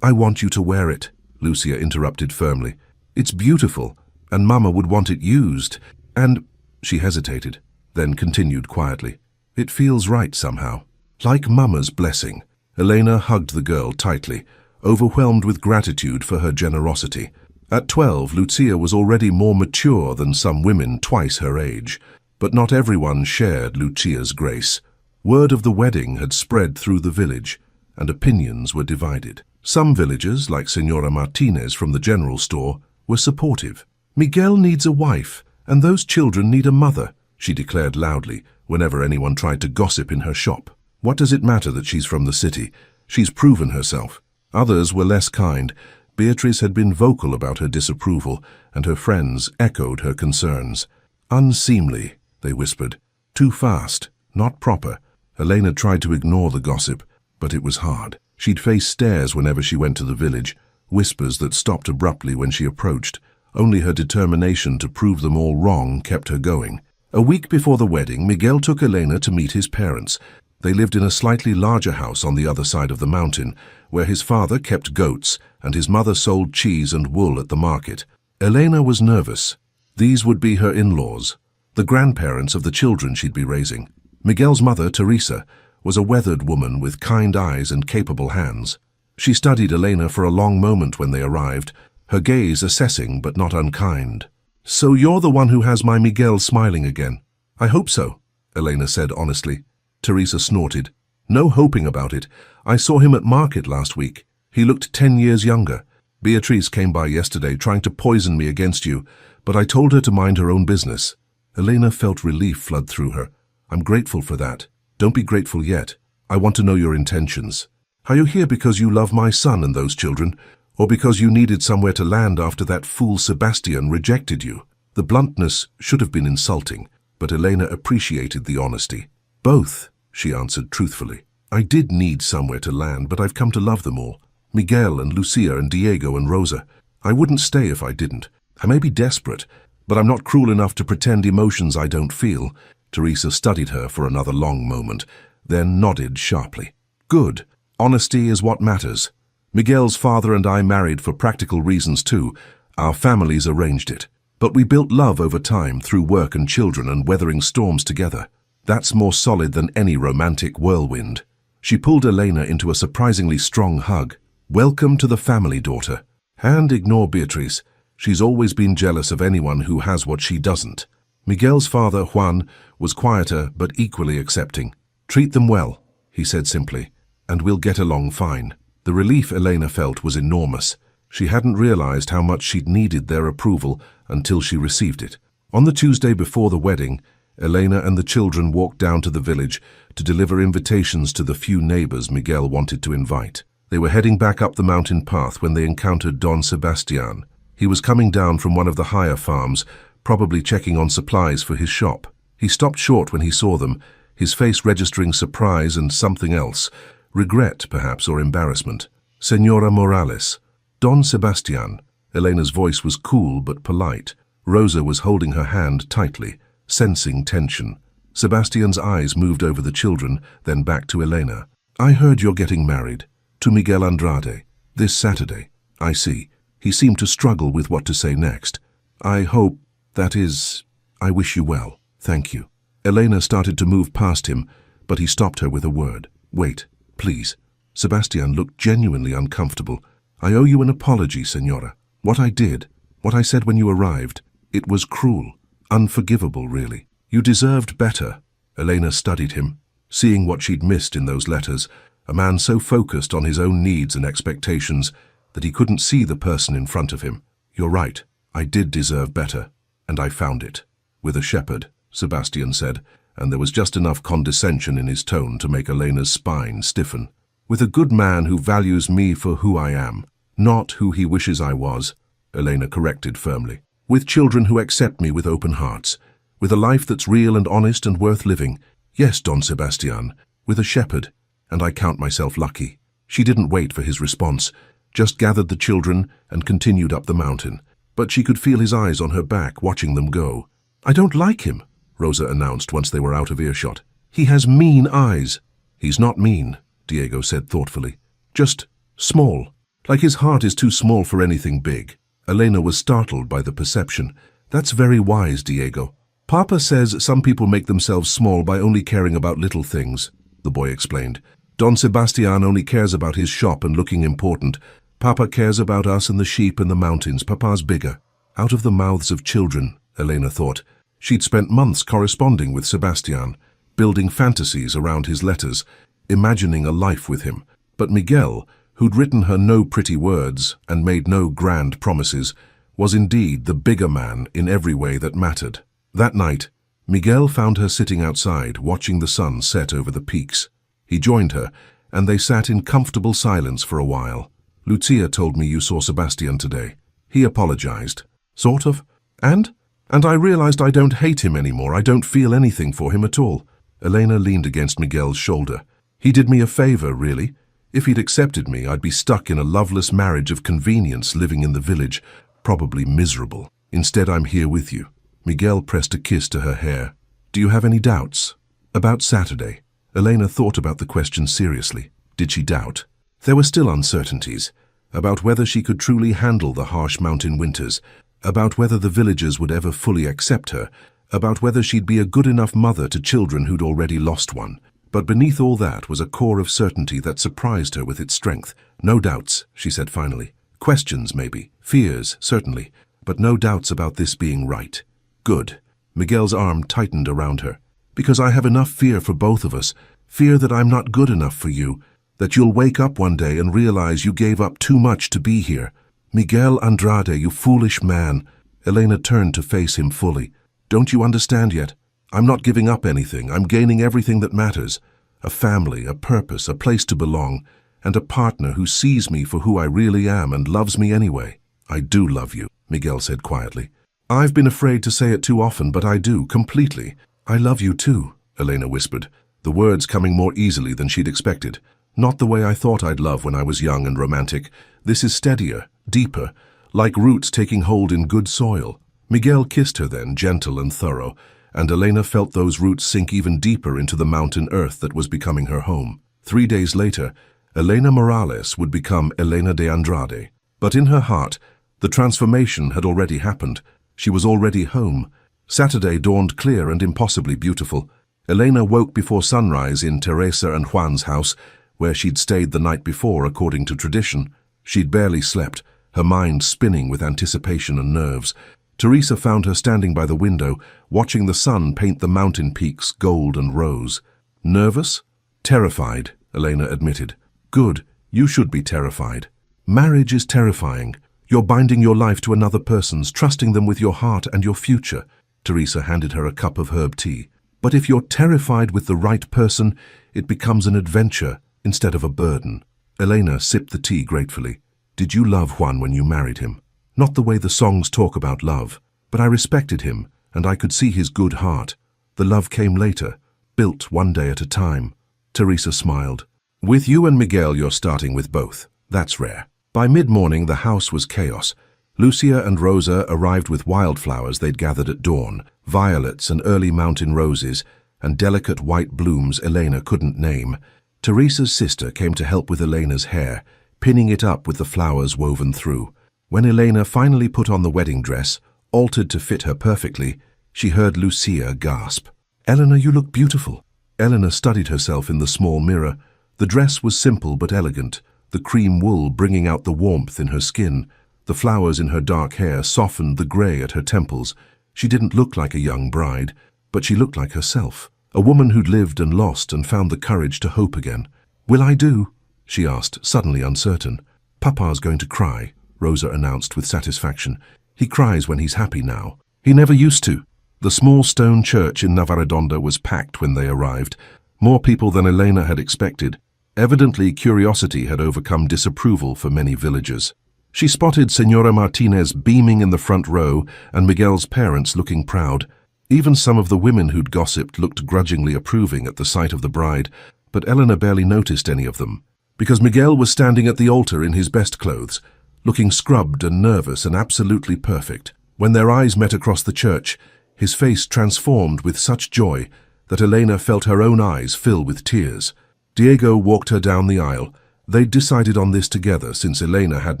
want you to wear it, Lucia interrupted firmly. It's beautiful, and Mama would want it used, and... She hesitated, then continued quietly. It feels right somehow. Like Mama's blessing. Elena hugged the girl tightly, overwhelmed with gratitude for her generosity. At 12, Lucia was already more mature than some women twice her age, but not everyone shared Lucia's grace. Word of the wedding had spread through the village, and opinions were divided. Some villagers, like Senora Martinez from the general store, were supportive. Miguel needs a wife, and those children need a mother, she declared loudly whenever anyone tried to gossip in her shop. What does it matter that she's from the city? She's proven herself. Others were less kind. Beatrice had been vocal about her disapproval, and her friends echoed her concerns. Unseemly, they whispered. Too fast, not proper. Elena tried to ignore the gossip, but it was hard. She'd face stares whenever she went to the village, whispers that stopped abruptly when she approached. Only her determination to prove them all wrong kept her going. A week before the wedding, Miguel took Elena to meet his parents. They lived in a slightly larger house on the other side of the mountain, where his father kept goats and his mother sold cheese and wool at the market. Elena was nervous. These would be her in-laws, the grandparents of the children she'd be raising. Miguel's mother, Teresa, was a weathered woman with kind eyes and capable hands. She studied Elena for a long moment when they arrived, her gaze assessing but not unkind. So you're the one who has my Miguel smiling again? I hope so, Elena said honestly. Teresa snorted. No hoping about it. I saw him at market last week. He looked 10 years younger. Beatrice came by yesterday trying to poison me against you, but I told her to mind her own business. Elena felt relief flood through her. I'm grateful for that. Don't be grateful yet. I want to know your intentions. Are you here because you love my son and those children, or because you needed somewhere to land after that fool Sebastian rejected you? The bluntness should have been insulting, but Elena appreciated the honesty. Both, she answered truthfully. I did need somewhere to land, but I've come to love them all. Miguel and Lucia and Diego and Rosa. I wouldn't stay if I didn't. I may be desperate, but I'm not cruel enough to pretend emotions I don't feel." Teresa studied her for another long moment, then nodded sharply. "Good. Honesty is what matters. Miguel's father and I married for practical reasons too. Our families arranged it. But we built love over time through work and children and weathering storms together. That's more solid than any romantic whirlwind." She pulled Elena into a surprisingly strong hug. "Welcome to the family, daughter. And ignore Beatrice. She's always been jealous of anyone who has what she doesn't." Miguel's father, Juan, was quieter but equally accepting. "Treat them well," he said simply, "and we'll get along fine." The relief Elena felt was enormous. She hadn't realized how much she'd needed their approval until she received it. On the Tuesday before the wedding, Elena and the children walked down to the village to deliver invitations to the few neighbors Miguel wanted to invite. They were heading back up the mountain path when they encountered Don Sebastian. He was coming down from one of the higher farms, probably checking on supplies for his shop. He stopped short when he saw them, his face registering surprise and something else, regret perhaps or embarrassment. "Señora Morales." "Don Sebastian." Elena's voice was cool but polite. Rosa was holding her hand tightly, sensing tension. Sebastian's eyes moved over the children, then back to Elena. "I heard you're getting married. To Miguel Andrade. This Saturday." "I see." He seemed to struggle with what to say next. "I hope, that is, I wish you well. Thank you." Elena started to move past him, but he stopped her with a word. "Wait, please." Sebastian looked genuinely uncomfortable. "I owe you an apology, Señora. What I did, what I said when you arrived, it was cruel, unforgivable, really. You deserved better." Elena studied him, seeing what she'd missed in those letters, a man so focused on his own needs and expectations that he couldn't see the person in front of him. "You're right, I did deserve better, and I found it. With a shepherd," Sebastian said, and there was just enough condescension in his tone to make Elena's spine stiffen. "With a good man who values me for who I am, not who he wishes I was," Elena corrected firmly. "With children who accept me with open hearts, with a life that's real and honest and worth living. Yes, Don Sebastian, with a shepherd, and I count myself lucky." She didn't wait for his response, just gathered the children and continued up the mountain. But she could feel his eyes on her back, watching them go. "I don't like him," Rosa announced once they were out of earshot. "He has mean eyes." "He's not mean," Diego said thoughtfully. "Just small. Like his heart is too small for anything big." Elena was startled by the perception. "That's very wise, Diego. Papa says some people make themselves small by only caring about little things," the boy explained. "Don Sebastian only cares about his shop and looking important. Papa cares about us and the sheep and the mountains. Papa's bigger." Out of the mouths of children, Elena thought. She'd spent months corresponding with Sebastian, building fantasies around his letters, imagining a life with him. But Miguel, who'd written her no pretty words and made no grand promises, was indeed the bigger man in every way that mattered. That night, Miguel found her sitting outside, watching the sun set over the peaks. He joined her, and they sat in comfortable silence for a while. "Lucia told me you saw Sebastian today. He apologized." "Sort of. And I realized I don't hate him anymore. I don't feel anything for him at all." Elena leaned against Miguel's shoulder. "He did me a favor, really. If he'd accepted me, I'd be stuck in a loveless marriage of convenience living in the village, probably miserable. Instead, I'm here with you." Miguel pressed a kiss to her hair. "Do you have any doubts?" "About Saturday." Elena thought about the question seriously. Did she doubt? There were still uncertainties, about whether she could truly handle the harsh mountain winters, about whether the villagers would ever fully accept her, about whether she'd be a good enough mother to children who'd already lost one. But beneath all that was a core of certainty that surprised her with its strength. "No doubts," she said finally. "Questions, maybe. Fears, certainly. But no doubts about this being right." "Good." Miguel's arm tightened around her. "Because I have enough fear for both of us. Fear that I'm not good enough for you. That you'll wake up one day and realize you gave up too much to be here." "Miguel Andrade, you foolish man." Elena turned to face him fully. "Don't you understand yet? I'm not giving up anything. I'm gaining everything that matters. A family, a purpose, a place to belong, and a partner who sees me for who I really am and loves me anyway." "I do love you," Miguel said quietly. "I've been afraid to say it too often, but I do, completely." "I love you too," Elena whispered, the words coming more easily than she'd expected. Not the way I thought I'd love when I was young and romantic. This is steadier, deeper, like roots taking hold in good soil. Miguel kissed her then, gentle and thorough, and Elena felt those roots sink even deeper into the mountain earth that was becoming her home. 3 days later, Elena Morales would become Elena de Andrade. But in her heart, the transformation had already happened. She was already home. Saturday dawned clear and impossibly beautiful. Elena woke before sunrise in Teresa and Juan's house, where she'd stayed the night before according to tradition. She'd barely slept, her mind spinning with anticipation and nerves. Teresa found her standing by the window, watching the sun paint the mountain peaks gold and rose. Nervous? Terrified, Elena admitted. Good, you should be terrified. Marriage is terrifying. You're binding your life to another person's, trusting them with your heart and your future. Teresa handed her a cup of herb tea. But if you're terrified with the right person, it becomes an adventure instead of a burden. Elena sipped the tea gratefully. Did you love Juan when you married him? Not the way the songs talk about love, but I respected him, and I could see his good heart. The love came later, built one day at a time. Teresa smiled. With you and Miguel, you're starting with both. That's rare. By mid-morning, the house was chaos. Lucia and Rosa arrived with wildflowers they'd gathered at dawn, violets and early mountain roses, and delicate white blooms Elena couldn't name. Teresa's sister came to help with Elena's hair, pinning it up with the flowers woven through. When Elena finally put on the wedding dress, altered to fit her perfectly, she heard Lucia gasp. "Eleanor, you look beautiful." Eleanor studied herself in the small mirror. The dress was simple but elegant, the cream wool bringing out the warmth in her skin. The flowers in her dark hair softened the grey at her temples. She didn't look like a young bride, but she looked like herself, a woman who'd lived and lost and found the courage to hope again. "Will I do?" she asked, suddenly uncertain. "Papa's going to cry," Rosa announced with satisfaction. "He cries when he's happy now. He never used to." The small stone church in Navaredonda was packed when they arrived, more people than Elena had expected. Evidently, curiosity had overcome disapproval for many villagers. She spotted Senora Martinez beaming in the front row and Miguel's parents looking proud. Even some of the women who'd gossiped looked grudgingly approving at the sight of the bride, but Eleanor barely noticed any of them, because Miguel was standing at the altar in his best clothes, looking scrubbed and nervous and absolutely perfect. When their eyes met across the church, his face transformed with such joy that Elena felt her own eyes fill with tears. Diego walked her down the aisle. They'd decided on this together since Elena had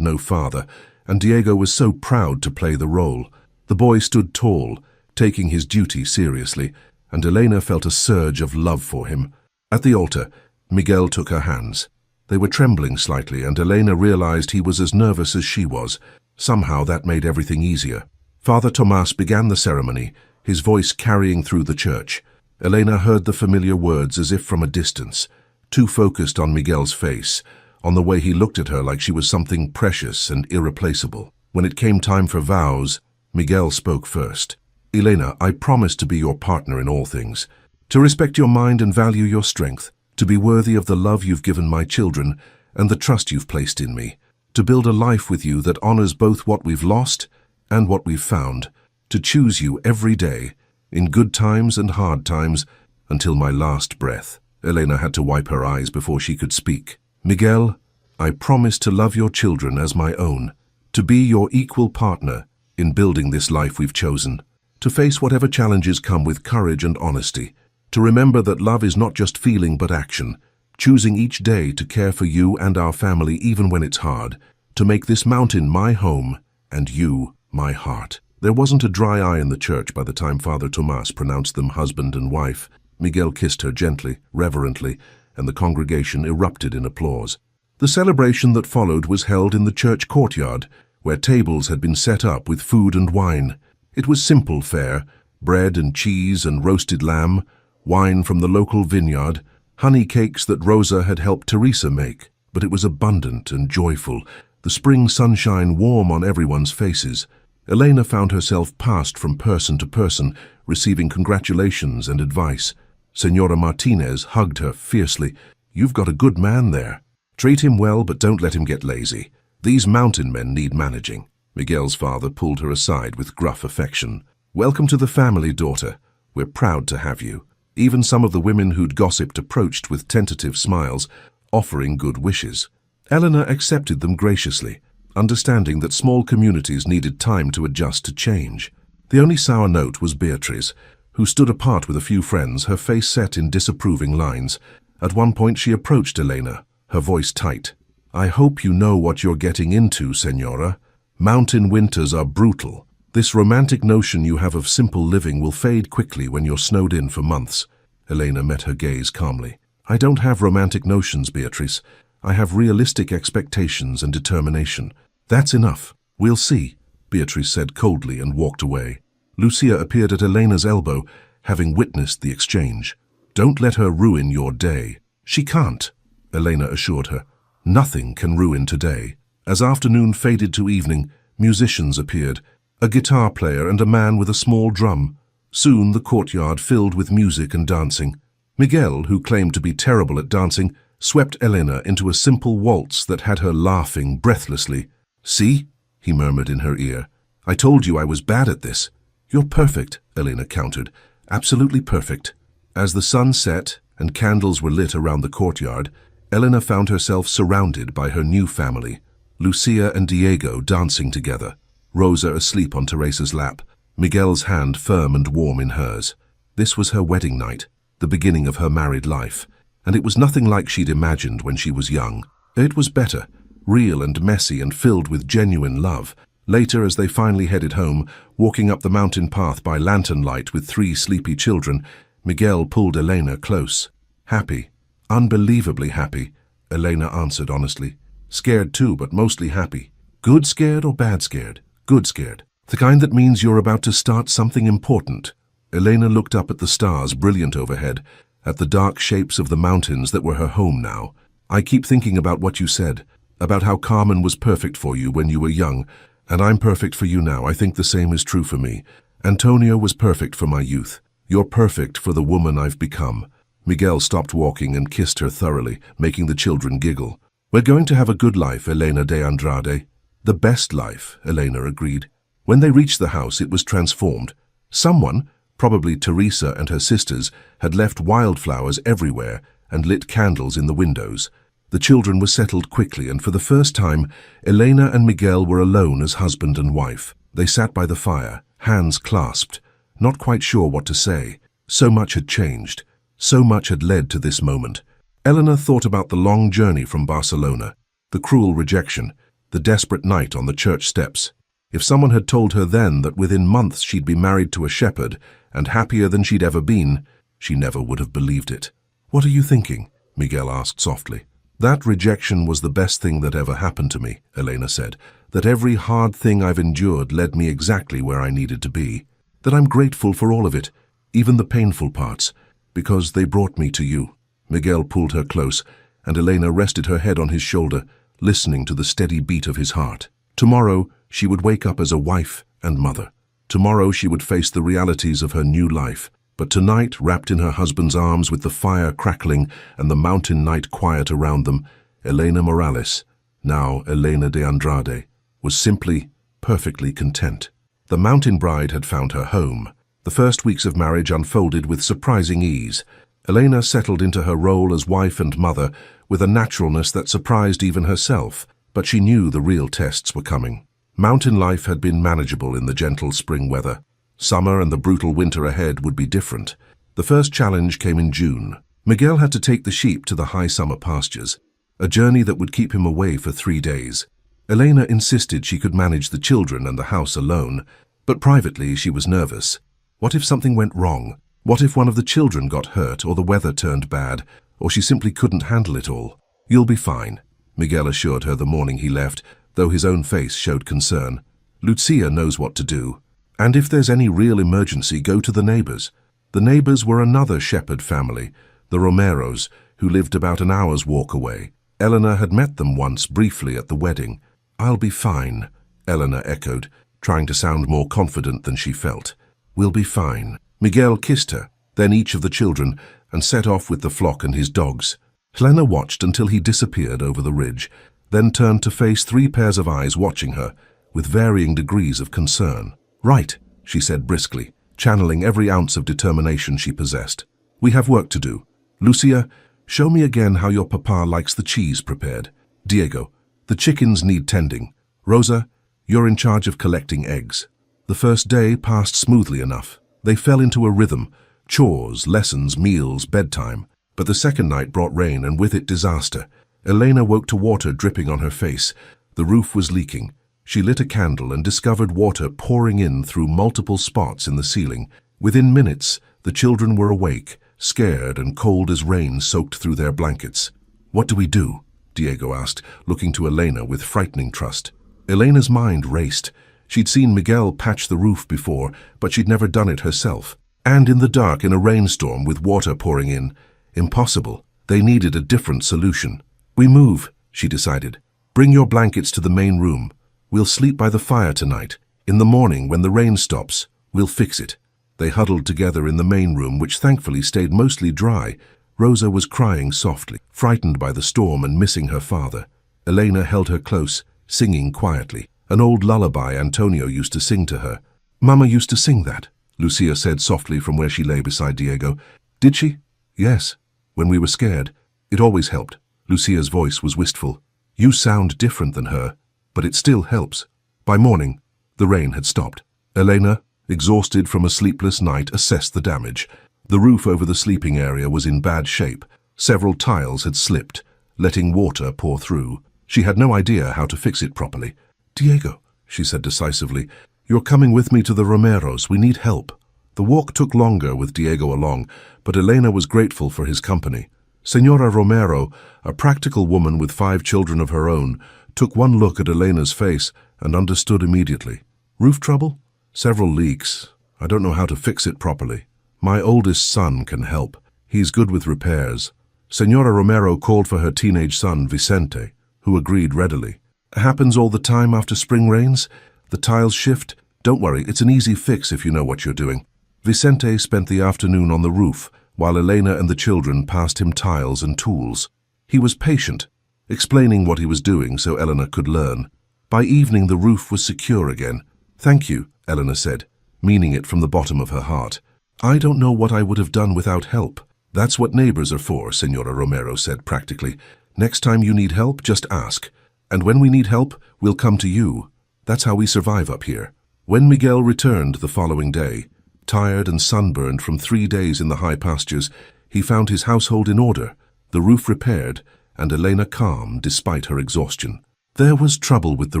no father, and Diego was so proud to play the role. The boy stood tall, taking his duty seriously, and Elena felt a surge of love for him. At the altar, Miguel took her hands. They were trembling slightly, and Elena realized he was as nervous as she was. Somehow that made everything easier. Father Tomas began the ceremony, his voice carrying through the church. Elena heard the familiar words as if from a distance, too focused on Miguel's face, on the way he looked at her like she was something precious and irreplaceable. When it came time for vows, Miguel spoke first. "Elena, I promise to be your partner in all things, to respect your mind and value your strength, to be worthy of the love you've given my children and the trust you've placed in me, to build a life with you that honors both what we've lost and what we've found, to choose you every day, in good times and hard times, until my last breath." Elena had to wipe her eyes before she could speak. "Miguel, I promise to love your children as my own, to be your equal partner in building this life we've chosen, to face whatever challenges come with courage and honesty, to remember that love is not just feeling but action, choosing each day to care for you and our family even when it's hard, to make this mountain my home and you my heart." There wasn't a dry eye in the church by the time Father Tomas pronounced them husband and wife. Miguel kissed her gently, reverently, and the congregation erupted in applause. The celebration that followed was held in the church courtyard, where tables had been set up with food and wine. It was simple fare, bread and cheese and roasted lamb, wine from the local vineyard, honey cakes that Rosa had helped Teresa make, but it was abundant and joyful, the spring sunshine warm on everyone's faces. Elena found herself passed from person to person, receiving congratulations and advice. Senora Martinez hugged her fiercely. "You've got a good man there. Treat him well, but don't let him get lazy. These mountain men need managing." Miguel's father pulled her aside with gruff affection. "Welcome to the family, daughter. We're proud to have you." Even some of the women who'd gossiped approached with tentative smiles. offering good wishes. Eleanor accepted them graciously, understanding that small communities needed time to adjust to change. The only sour note was Beatrice, who stood apart with a few friends, her face set in disapproving lines. At one point she approached Elena, her voice tight. "I hope you know what you're getting into, Senora. Mountain winters are brutal. This romantic notion you have of simple living will fade quickly when you're snowed in for months." Elena met her gaze calmly. "I don't have romantic notions, Beatrice. I have realistic expectations and determination." "That's enough. We'll see," Beatrice said coldly and walked away. Lucia appeared at Elena's elbow, having witnessed the exchange. "Don't let her ruin your day." "She can't," Elena assured her. "Nothing can ruin today." As afternoon faded to evening, musicians appeared, a guitar player and a man with a small drum. Soon the courtyard filled with music and dancing. Miguel, who claimed to be terrible at dancing, swept Elena into a simple waltz that had her laughing breathlessly. "See?" he murmured in her ear. "I told you I was bad at this." "You're perfect," Elena countered. "Absolutely perfect." As the sun set and candles were lit around the courtyard, Elena found herself surrounded by her new family. Lucia and Diego dancing together, Rosa asleep on Teresa's lap, Miguel's hand firm and warm in hers. This was her wedding night, the beginning of her married life, and it was nothing like she'd imagined when she was young. It was better, real and messy and filled with genuine love. Later, as they finally headed home, walking up the mountain path by lantern light with 3 sleepy children, Miguel pulled Elena close. "Happy, unbelievably happy," Elena answered honestly. "Scared too, but mostly happy." "Good scared or bad scared?" "Good scared. The kind that means you're about to start something important." Elena looked up at the stars brilliant overhead, at the dark shapes of the mountains that were her home now. "I keep thinking about what you said, about how Carmen was perfect for you when you were young, and I'm perfect for you now. I think the same is true for me. Antonio was perfect for my youth. You're perfect for the woman I've become." Miguel stopped walking and kissed her thoroughly, making the children giggle. "We're going to have a good life, Elena de Andrade." "The best life," Elena agreed. When they reached the house, it was transformed. Someone, probably Teresa and her sisters, had left wildflowers everywhere and lit candles in the windows. The children were settled quickly, and for the first time, Elena and Miguel were alone as husband and wife. They sat by the fire, hands clasped, not quite sure what to say. So much had changed. So much had led to this moment. Elena thought about the long journey from Barcelona, the cruel rejection, the desperate night on the church steps. If someone had told her then that within months she'd be married to a shepherd and happier than she'd ever been, she never would have believed it. "What are you thinking?" Miguel asked softly. "That rejection was the best thing that ever happened to me," Elena said. "That every hard thing I've endured led me exactly where I needed to be. That I'm grateful for all of it, even the painful parts, because they brought me to you." Miguel pulled her close, and Elena rested her head on his shoulder, listening to the steady beat of his heart. Tomorrow, she would wake up as a wife and mother. Tomorrow, she would face the realities of her new life. But tonight, wrapped in her husband's arms with the fire crackling and the mountain night quiet around them, Elena Morales, now Elena de Andrade, was simply, perfectly content. The mountain bride had found her home. The first weeks of marriage unfolded with surprising ease. Elena settled into her role as wife and mother with a naturalness that surprised even herself, but she knew the real tests were coming. Mountain life had been manageable in the gentle spring weather. Summer and the brutal winter ahead would be different. The first challenge came in June. Miguel had to take the sheep to the high summer pastures, a journey that would keep him away for 3 days. Elena insisted she could manage the children and the house alone, but privately she was nervous. What if something went wrong? What if one of the children got hurt or the weather turned bad, or she simply couldn't handle it all? "You'll be fine," Miguel assured her the morning he left, though his own face showed concern. "Lucia knows what to do. And if there's any real emergency, go to the neighbors." The neighbors were another shepherd family, the Romeros, who lived about an hour's walk away. Eleanor had met them once briefly at the wedding. "I'll be fine," Eleanor echoed, trying to sound more confident than she felt. "We'll be fine." Miguel kissed her, then each of the children, and set off with the flock and his dogs. Helena watched until he disappeared over the ridge, then turned to face 3 pairs of eyes watching her, with varying degrees of concern. "Right," she said briskly, channeling every ounce of determination she possessed. "We have work to do. Lucia, Show me again how your papa likes the cheese prepared. Diego, the chickens need tending. Rosa, you're in charge of collecting eggs. The first day passed smoothly enough. They fell into a rhythm: chores, lessons, meals, bedtime. But the second night brought rain, and with it disaster. Elena woke to water dripping on her face. The roof was leaking. She lit a candle and discovered water pouring in through multiple spots in the ceiling. Within minutes, the children were awake, scared and cold as rain soaked through their blankets. "What do we do?" Diego asked, looking to Elena with frightening trust. Elena's mind raced. She'd seen Miguel patch the roof before, but she'd never done it herself. And in the dark, in a rainstorm with water pouring in. Impossible. They needed a different solution. "We move," she decided. "Bring your blankets to the main room. We'll sleep by the fire tonight. In the morning, when the rain stops, we'll fix it." They huddled together in the main room, which thankfully stayed mostly dry. Rosa was crying softly, frightened by the storm and missing her father. Elena held her close, singing quietly. An old lullaby Antonio used to sing to her. "Mama used to sing that," Lucia said softly from where she lay beside Diego. "Did she?" "Yes. When we were scared. It always helped." Lucia's voice was wistful. "You sound different than her, but it still helps." By morning, the rain had stopped. Elena, exhausted from a sleepless night, assessed the damage. The roof over the sleeping area was in bad shape. Several tiles had slipped, letting water pour through. She had no idea how to fix it properly. "Diego," she said decisively, "you're coming with me to the Romeros. We need help." The walk took longer with Diego along, but Elena was grateful for his company. Senora Romero, a practical woman with 5 children of her own, took one look at Elena's face and understood immediately. "Roof trouble? Several leaks. I don't know how to fix it properly. My oldest son can help. He's good with repairs." Senora Romero called for her teenage son, Vicente, who agreed readily. "Happens all the time after spring rains? The tiles shift? Don't worry, it's an easy fix if you know what you're doing." Vicente spent the afternoon on the roof, while Elena and the children passed him tiles and tools. He was patient, explaining what he was doing so Elena could learn. By evening, the roof was secure again. "Thank you," Elena said, meaning it from the bottom of her heart. "I don't know what I would have done without help." "That's what neighbors are for," Senora Romero said practically. "Next time you need help, just ask. And when we need help, we'll come to you. That's how we survive up here." When Miguel returned the following day, tired and sunburned from 3 days in the high pastures, he found his household in order, the roof repaired, and Elena calm despite her exhaustion. "There was trouble with the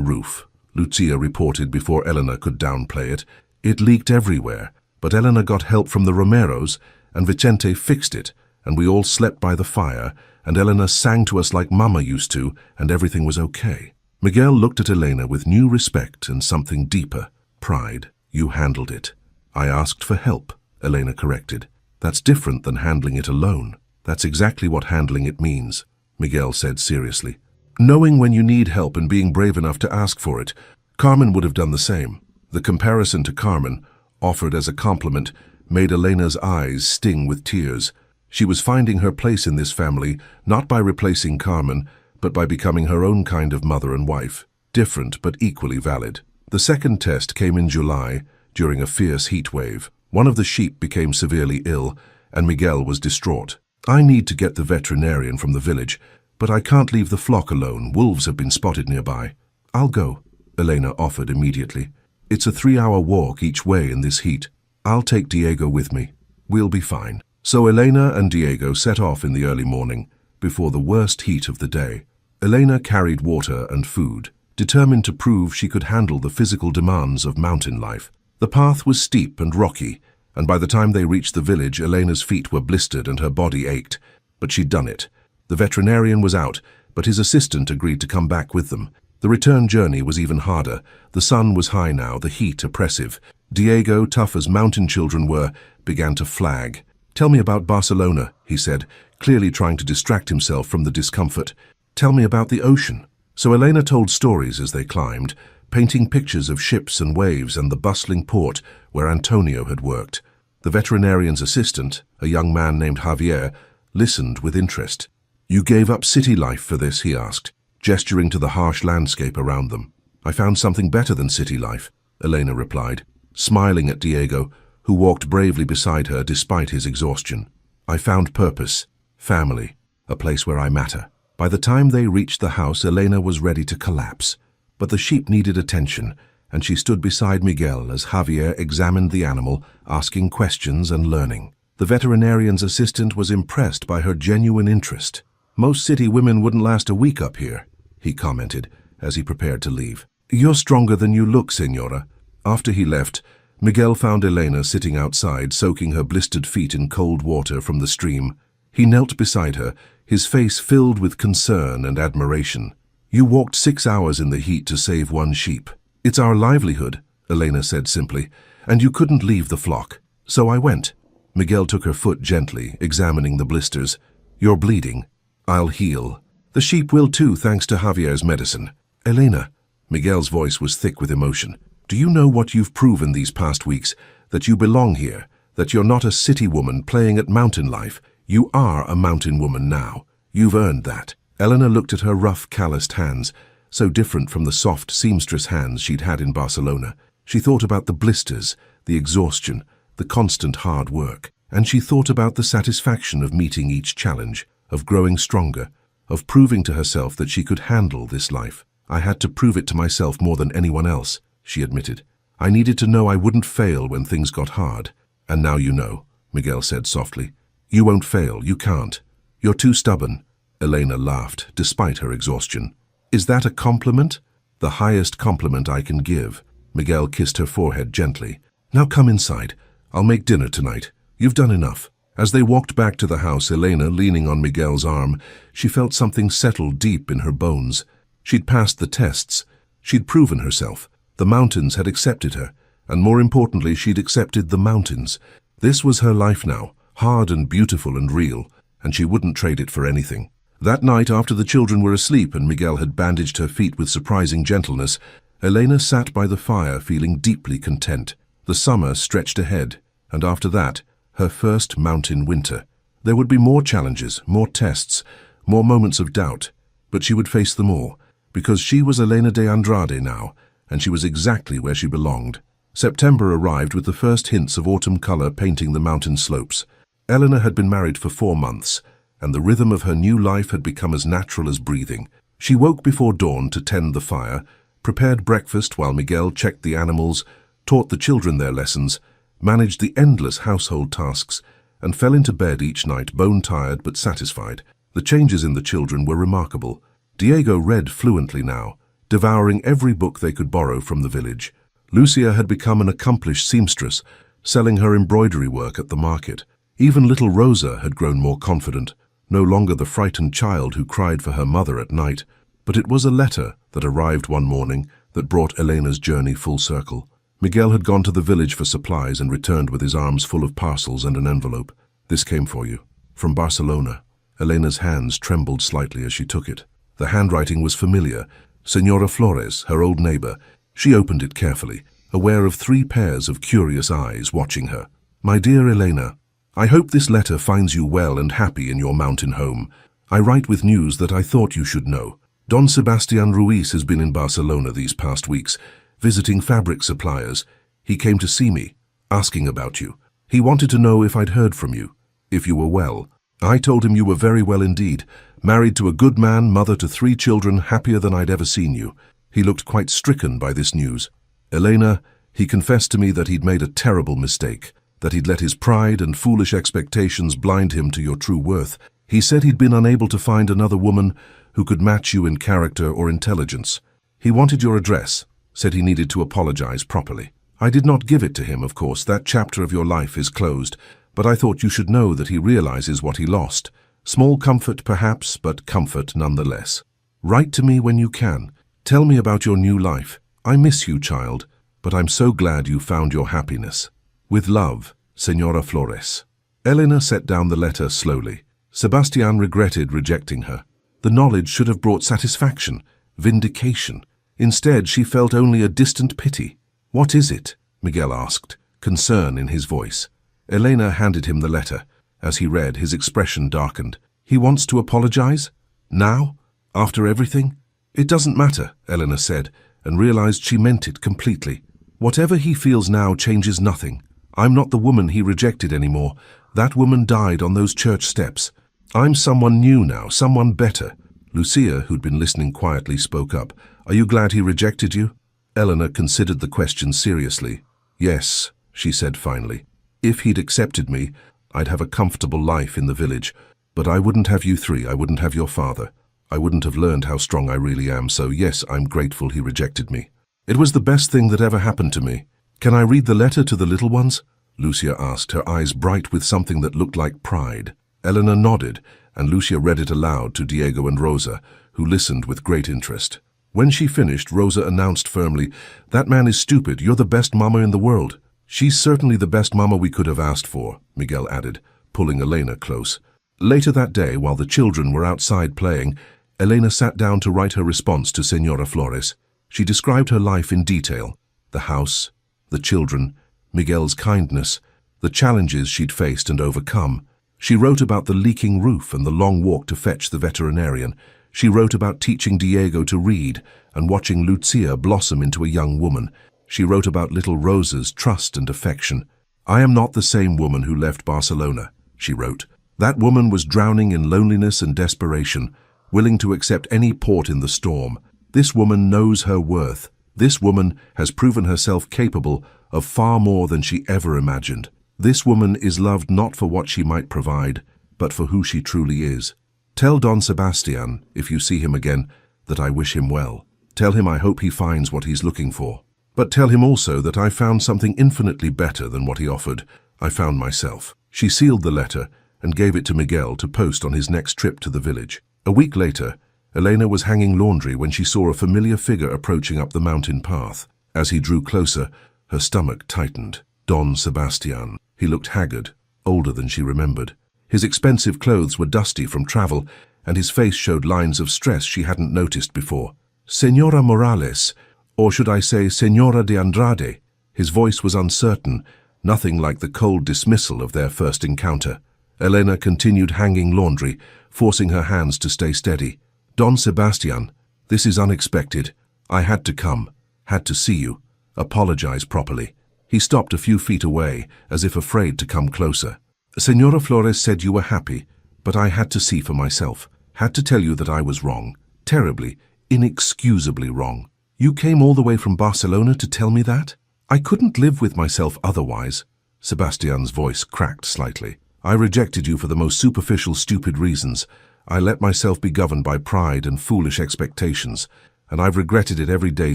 roof," Lucia reported before Elena could downplay it. "It leaked everywhere, but Elena got help from the Romeros, and Vicente fixed it, and we all slept by the fire, and Elena sang to us like Mama used to, and everything was okay." Miguel looked at Elena with new respect and something deeper, pride. "You handled it." "I asked for help," Elena corrected. "That's different than handling it alone." "That's exactly what handling it means," Miguel said seriously. "Knowing when you need help and being brave enough to ask for it. Carmen would have done the same." The comparison to Carmen, offered as a compliment, made Elena's eyes sting with tears. She was finding her place in this family, not by replacing Carmen, but by becoming her own kind of mother and wife, different but equally valid. The second test came in July, during a fierce heat wave. One of the sheep became severely ill, and Miguel was distraught. "I need to get the veterinarian from the village, but I can't leave the flock alone. Wolves have been spotted nearby." "I'll go," Elena offered immediately. "It's a 3-hour walk each way in this heat. I'll take Diego with me. We'll be fine." So Elena and Diego set off in the early morning, before the worst heat of the day. Elena carried water and food, determined to prove she could handle the physical demands of mountain life. The path was steep and rocky, and by the time they reached the village, Elena's feet were blistered and her body ached. But she'd done it. The veterinarian was out, but his assistant agreed to come back with them. The return journey was even harder. The sun was high now, the heat oppressive. Diego, tough as mountain children were, began to flag. "Tell me about Barcelona," he said, clearly trying to distract himself from the discomfort. "Tell me about the ocean." So Elena told stories as they climbed, painting pictures of ships and waves and the bustling port where Antonio had worked. The veterinarian's assistant, a young man named Javier, listened with interest. "You gave up city life for this?" he asked, gesturing to the harsh landscape around them. "I found something better than city life," Elena replied, smiling at Diego, who walked bravely beside her despite his exhaustion. "I found purpose, family." a place where I matter. By the time they reached the house, Elena was ready to collapse. But the sheep needed attention, and she stood beside Miguel as Javier examined the animal, asking questions and learning. The veterinarian's assistant was impressed by her genuine interest. "Most city women wouldn't last a week up here," he commented as he prepared to leave. "You're stronger than you look, Senora." After he left, Miguel found Elena sitting outside, soaking her blistered feet in cold water from the stream. He knelt beside her, his face filled with concern and admiration. "You walked 6 hours in the heat to save one sheep." "It's our livelihood," Elena said simply, "and you couldn't leave the flock. So I went." Miguel took her foot gently, examining the blisters. "You're bleeding. I'll heal. The sheep will too, thanks to Javier's medicine." "Elena," Miguel's voice was thick with emotion, "do you know what you've proven these past weeks? That you belong here, that you're not a city woman playing at mountain life. You are a mountain woman now. You've earned that." Elena looked at her rough, calloused hands, so different from the soft seamstress hands she'd had in Barcelona. She thought about the blisters, the exhaustion, the constant hard work, and she thought about the satisfaction of meeting each challenge, of growing stronger, of proving to herself that she could handle this life. "I had to prove it to myself more than anyone else," she admitted. "I needed to know I wouldn't fail when things got hard. And now you know," Miguel said softly. "You won't fail, you can't. You're too stubborn." Elena laughed, despite her exhaustion. "Is that a compliment?" "The highest compliment I can give." Miguel kissed her forehead gently. "Now come inside. I'll make dinner tonight. You've done enough." As they walked back to the house, Elena leaning on Miguel's arm, she felt something settle deep in her bones. She'd passed the tests. She'd proven herself. The mountains had accepted her, and more importantly, she'd accepted the mountains. This was her life now, hard and beautiful and real, and she wouldn't trade it for anything. That night, after the children were asleep and Miguel had bandaged her feet with surprising gentleness, Elena sat by the fire feeling deeply content. The summer stretched ahead, and after that, her first mountain winter. There would be more challenges, more tests, more moments of doubt, but she would face them all, because she was Elena de Andrade now, and she was exactly where she belonged. September arrived with the first hints of autumn color painting the mountain slopes. Elena had been married for 4 months, and the rhythm of her new life had become as natural as breathing. She woke before dawn to tend the fire, prepared breakfast while Miguel checked the animals, taught the children their lessons, managed the endless household tasks, and fell into bed each night bone-tired but satisfied. The changes in the children were remarkable. Diego read fluently now, devouring every book they could borrow from the village. Lucia had become an accomplished seamstress, selling her embroidery work at the market. Even little Rosa had grown more confident, no longer the frightened child who cried for her mother at night. But it was a letter that arrived one morning that brought Elena's journey full circle. Miguel had gone to the village for supplies and returned with his arms full of parcels and an envelope. "This came for you. From Barcelona." Elena's hands trembled slightly as she took it. The handwriting was familiar. Senora Flores, her old neighbor. She opened it carefully, aware of 3 pairs of curious eyes watching her. "My dear Elena, I hope this letter finds you well and happy in your mountain home. I write with news that I thought you should know. Don Sebastian Ruiz has been in Barcelona these past weeks, visiting fabric suppliers. He came to see me, asking about you. He wanted to know if I'd heard from you, if you were well. I told him you were very well indeed, married to a good man, mother to 3 children, happier than I'd ever seen you. He looked quite stricken by this news. Elena, he confessed to me that he'd made a terrible mistake, that he'd let his pride and foolish expectations blind him to your true worth. He said he'd been unable to find another woman who could match you in character or intelligence. He wanted your address, said he needed to apologize properly. I did not give it to him, of course. That chapter of your life is closed, but I thought you should know that he realizes what he lost. Small comfort, perhaps, but comfort nonetheless. Write to me when you can. Tell me about your new life. I miss you, child, but I'm so glad you found your happiness. With love, Senora Flores." Elena set down the letter slowly. Sebastian regretted rejecting her. The knowledge should have brought satisfaction, vindication. Instead, she felt only a distant pity. "What is it?" Miguel asked, concern in his voice. Elena handed him the letter. As he read, his expression darkened. "He wants to apologize? Now? After everything?" "It doesn't matter," Elena said, and realized she meant it completely. "Whatever he feels now changes nothing. I'm not the woman he rejected anymore. That woman died on those church steps. I'm someone new now, someone better. Lucia, who'd been listening quietly, spoke up. Are you glad he rejected you? Eleanor considered the question seriously. Yes, she said finally. If he'd accepted me, I'd have a comfortable life in the village. But I wouldn't have you three, I wouldn't have your father. I wouldn't have learned how strong I really am, so yes, I'm grateful he rejected me. It was the best thing that ever happened to me. Can I read the letter to the little ones? Lucia asked, her eyes bright with something that looked like pride. Eleanor nodded, and Lucia read it aloud to Diego and Rosa, who listened with great interest. When she finished, Rosa announced firmly, "That man is stupid. You're the best mama in the world." "She's certainly the best mama we could have asked for," Miguel added, pulling Elena close. Later that day, while the children were outside playing, Elena sat down to write her response to Señora Flores. She described her life in detail: the house, the children, Miguel's kindness, the challenges she'd faced and overcome. She wrote about the leaking roof and the long walk to fetch the veterinarian. She wrote about teaching Diego to read and watching Lucia blossom into a young woman. She wrote about little Rosa's trust and affection. "I am not the same woman who left Barcelona," she wrote. "That woman was drowning in loneliness and desperation, willing to accept any port in the storm. This woman knows her worth. This woman has proven herself capable of far more than she ever imagined. This woman is loved not for what she might provide, but for who she truly is. Tell Don Sebastian, if you see him again, that I wish him well. Tell him I hope he finds what he's looking for. But tell him also that I found something infinitely better than what he offered. I found myself." She sealed the letter and gave it to Miguel to post on his next trip to the village. A week later, Elena was hanging laundry when she saw a familiar figure approaching up the mountain path. As he drew closer, her stomach tightened. Don Sebastian. He looked haggard, older than she remembered. His expensive clothes were dusty from travel, and his face showed lines of stress she hadn't noticed before. "Señora Morales, or should I say Señora de Andrade?" His voice was uncertain, nothing like the cold dismissal of their first encounter. Elena continued hanging laundry, forcing her hands to stay steady. "Don Sebastian, this is unexpected. I had to come, had to see you, apologize properly." He stopped a few feet away, as if afraid to come closer. "Señora Flores said you were happy, but I had to see for myself, had to tell you that I was wrong, terribly, inexcusably wrong. You came all the way from Barcelona to tell me that? I couldn't live with myself otherwise." Sebastian's voice cracked slightly. "I rejected you for the most superficial, stupid reasons. I let myself be governed by pride and foolish expectations, and I've regretted it every day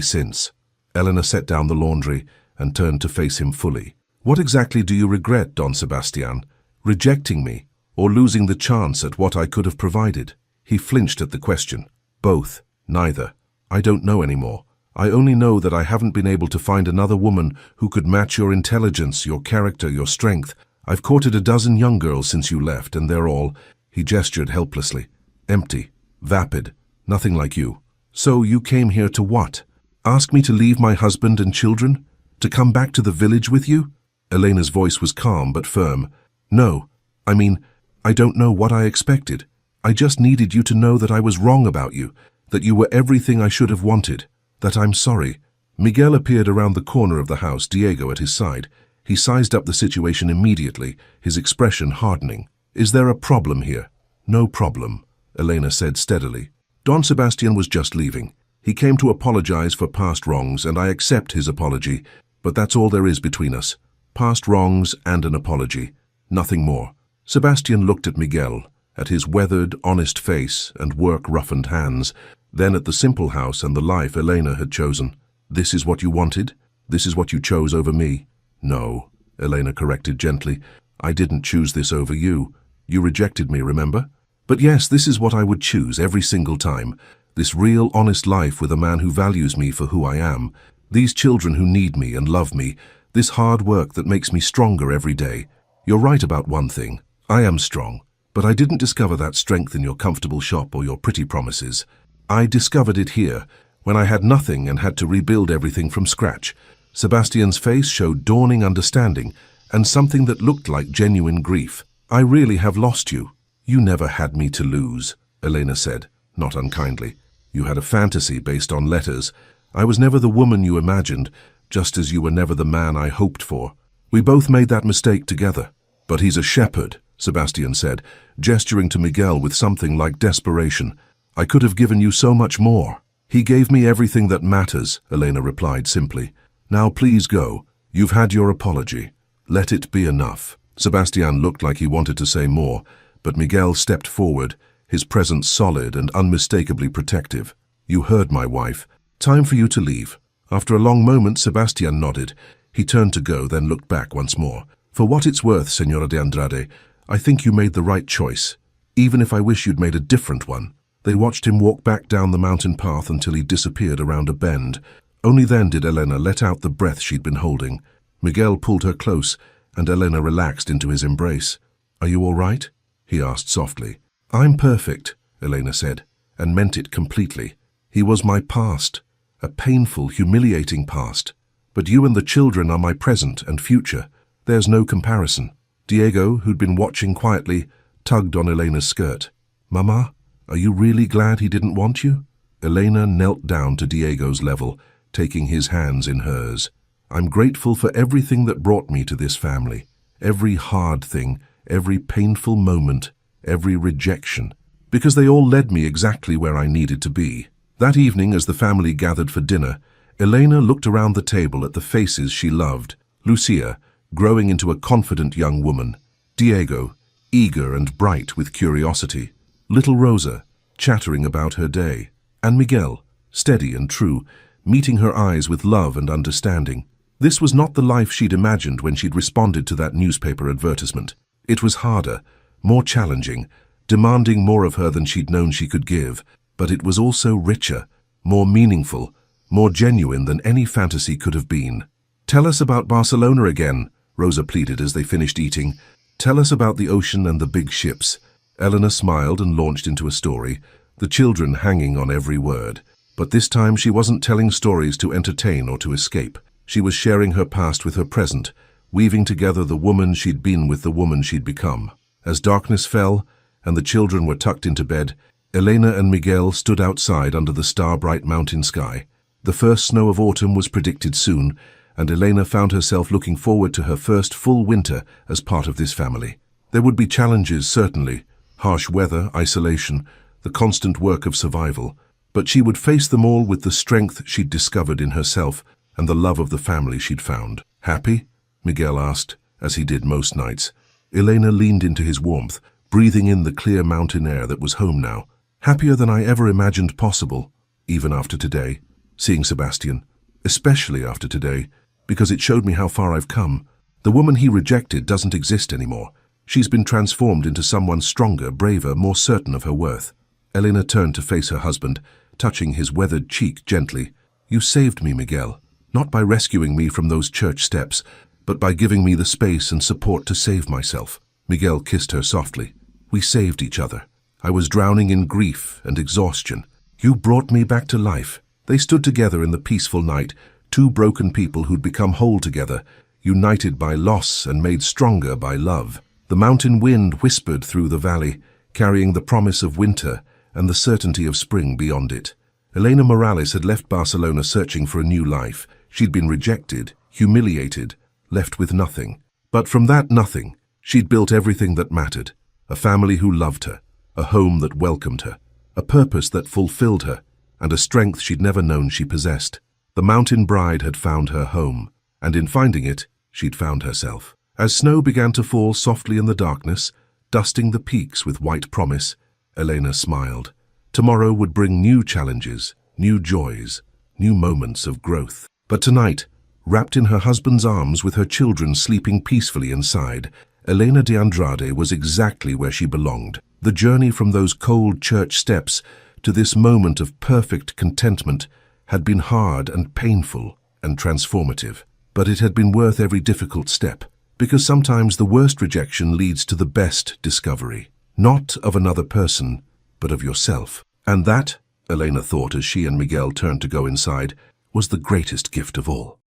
since." Eleanor set down the laundry and turned to face him fully. "What exactly do you regret, Don Sebastian? Rejecting me, or losing the chance at what I could have provided?" He flinched at the question. "Both. Neither. I don't know anymore. I only know that I haven't been able to find another woman who could match your intelligence, your character, your strength. I've courted a dozen young girls since you left, and they're all," he gestured helplessly, "empty, vapid, nothing like you. So you came here to what? Ask me to leave my husband and children? To come back to the village with you?" Elena's voice was calm but firm. "No, I don't know what I expected. I just needed you to know that I was wrong about you, that you were everything I should have wanted, that I'm sorry." Miguel appeared around the corner of the house, Diego at his side. He sized up the situation immediately, his expression hardening. "Is there a problem here?" "No problem," Elena said steadily. "Don Sebastian was just leaving. He came to apologize for past wrongs, and I accept his apology, but that's all there is between us. Past wrongs and an apology. Nothing more." Sebastian looked at Miguel, at his weathered, honest face and work-roughened hands, then at the simple house and the life Elena had chosen. "This is what you wanted? This is what you chose over me?" "No," Elena corrected gently. "I didn't choose this over you. You rejected me, remember? But yes, this is what I would choose every single time. This real, honest life with a man who values me for who I am. These children who need me and love me. This hard work that makes me stronger every day. You're right about one thing. I am strong. But I didn't discover that strength in your comfortable shop or your pretty promises. I discovered it here, when I had nothing and had to rebuild everything from scratch." Sebastian's face showed dawning understanding and something that looked like genuine grief. "I really have lost you." "You never had me to lose," Elena said, not unkindly. "You had a fantasy based on letters. I was never the woman you imagined, just as you were never the man I hoped for. We both made that mistake together. But he's a shepherd, Sebastian said, gesturing to Miguel with something like desperation. I could have given you so much more. He gave me everything that matters, Elena replied simply. Now please go. You've had your apology. Let it be enough. Sebastian looked like he wanted to say more, but Miguel stepped forward, his presence solid and unmistakably protective. You heard my wife. Time for you to leave. After a long moment, Sebastian nodded. He turned to go, then looked back once more. For what it's worth, Señora de Andrade, I think you made the right choice, even if I wish you'd made a different one. They watched him walk back down the mountain path until he disappeared around a bend. Only then did Elena let out the breath she'd been holding. Miguel pulled her close, and Elena relaxed into his embrace. Are you all right? He asked softly. I'm perfect, Elena said, and meant it completely. He was my past, a painful, humiliating past. But you and the children are my present and future. There's no comparison. Diego, who'd been watching quietly, tugged on Elena's skirt. Mama, are you really glad he didn't want you? Elena knelt down to Diego's level, taking his hands in hers. I'm grateful for everything that brought me to this family. Every hard thing, every painful moment, every rejection. Because they all led me exactly where I needed to be. That evening, as the family gathered for dinner, Elena looked around the table at the faces she loved. Lucia, growing into a confident young woman. Diego, eager and bright with curiosity. Little Rosa, chattering about her day. And Miguel, steady and true, meeting her eyes with love and understanding. This was not the life she'd imagined when she'd responded to that newspaper advertisement. It was harder, more challenging, demanding more of her than she'd known she could give, but it was also richer, more meaningful, more genuine than any fantasy could have been. Tell us about Barcelona again, Rosa pleaded as they finished eating. Tell us about the ocean and the big ships. Elena smiled and launched into a story, the children hanging on every word. But this time she wasn't telling stories to entertain or to escape. She was sharing her past with her present, weaving together the woman she'd been with the woman she'd become. As darkness fell and the children were tucked into bed, Elena and Miguel stood outside under the star-bright mountain sky. The first snow of autumn was predicted soon, and Elena found herself looking forward to her first full winter as part of this family. There would be challenges, certainly, harsh weather, isolation, the constant work of survival, but she would face them all with the strength she'd discovered in herself and the love of the family she'd found. Happy? Miguel asked, as he did most nights. Elena leaned into his warmth, breathing in the clear mountain air that was home now. Happier than I ever imagined possible, even after today, seeing Sebastian, especially after today, because it showed me how far I've come. The woman he rejected doesn't exist anymore. She's been transformed into someone stronger, braver, more certain of her worth. Elena turned to face her husband, touching his weathered cheek gently. You saved me, Miguel, not by rescuing me from those church steps, but by giving me the space and support to save myself. Miguel kissed her softly. We saved each other. I was drowning in grief and exhaustion. You brought me back to life. They stood together in the peaceful night, two broken people who'd become whole together, united by loss and made stronger by love. The mountain wind whispered through the valley, carrying the promise of winter and the certainty of spring beyond it. Elena Morales had left Barcelona searching for a new life. She'd been rejected, humiliated, left with nothing. But from that nothing, she'd built everything that mattered. A family who loved her, a home that welcomed her, a purpose that fulfilled her, and a strength she'd never known she possessed. The mountain bride had found her home, and in finding it, she'd found herself. As snow began to fall softly in the darkness, dusting the peaks with white promise, Elena smiled. Tomorrow would bring new challenges, new joys, new moments of growth. But tonight, wrapped in her husband's arms with her children sleeping peacefully inside, Elena de Andrade was exactly where she belonged. The journey from those cold church steps to this moment of perfect contentment had been hard and painful and transformative. But it had been worth every difficult step, because sometimes the worst rejection leads to the best discovery, not of another person, but of yourself. And that, Elena thought as she and Miguel turned to go inside, was the greatest gift of all.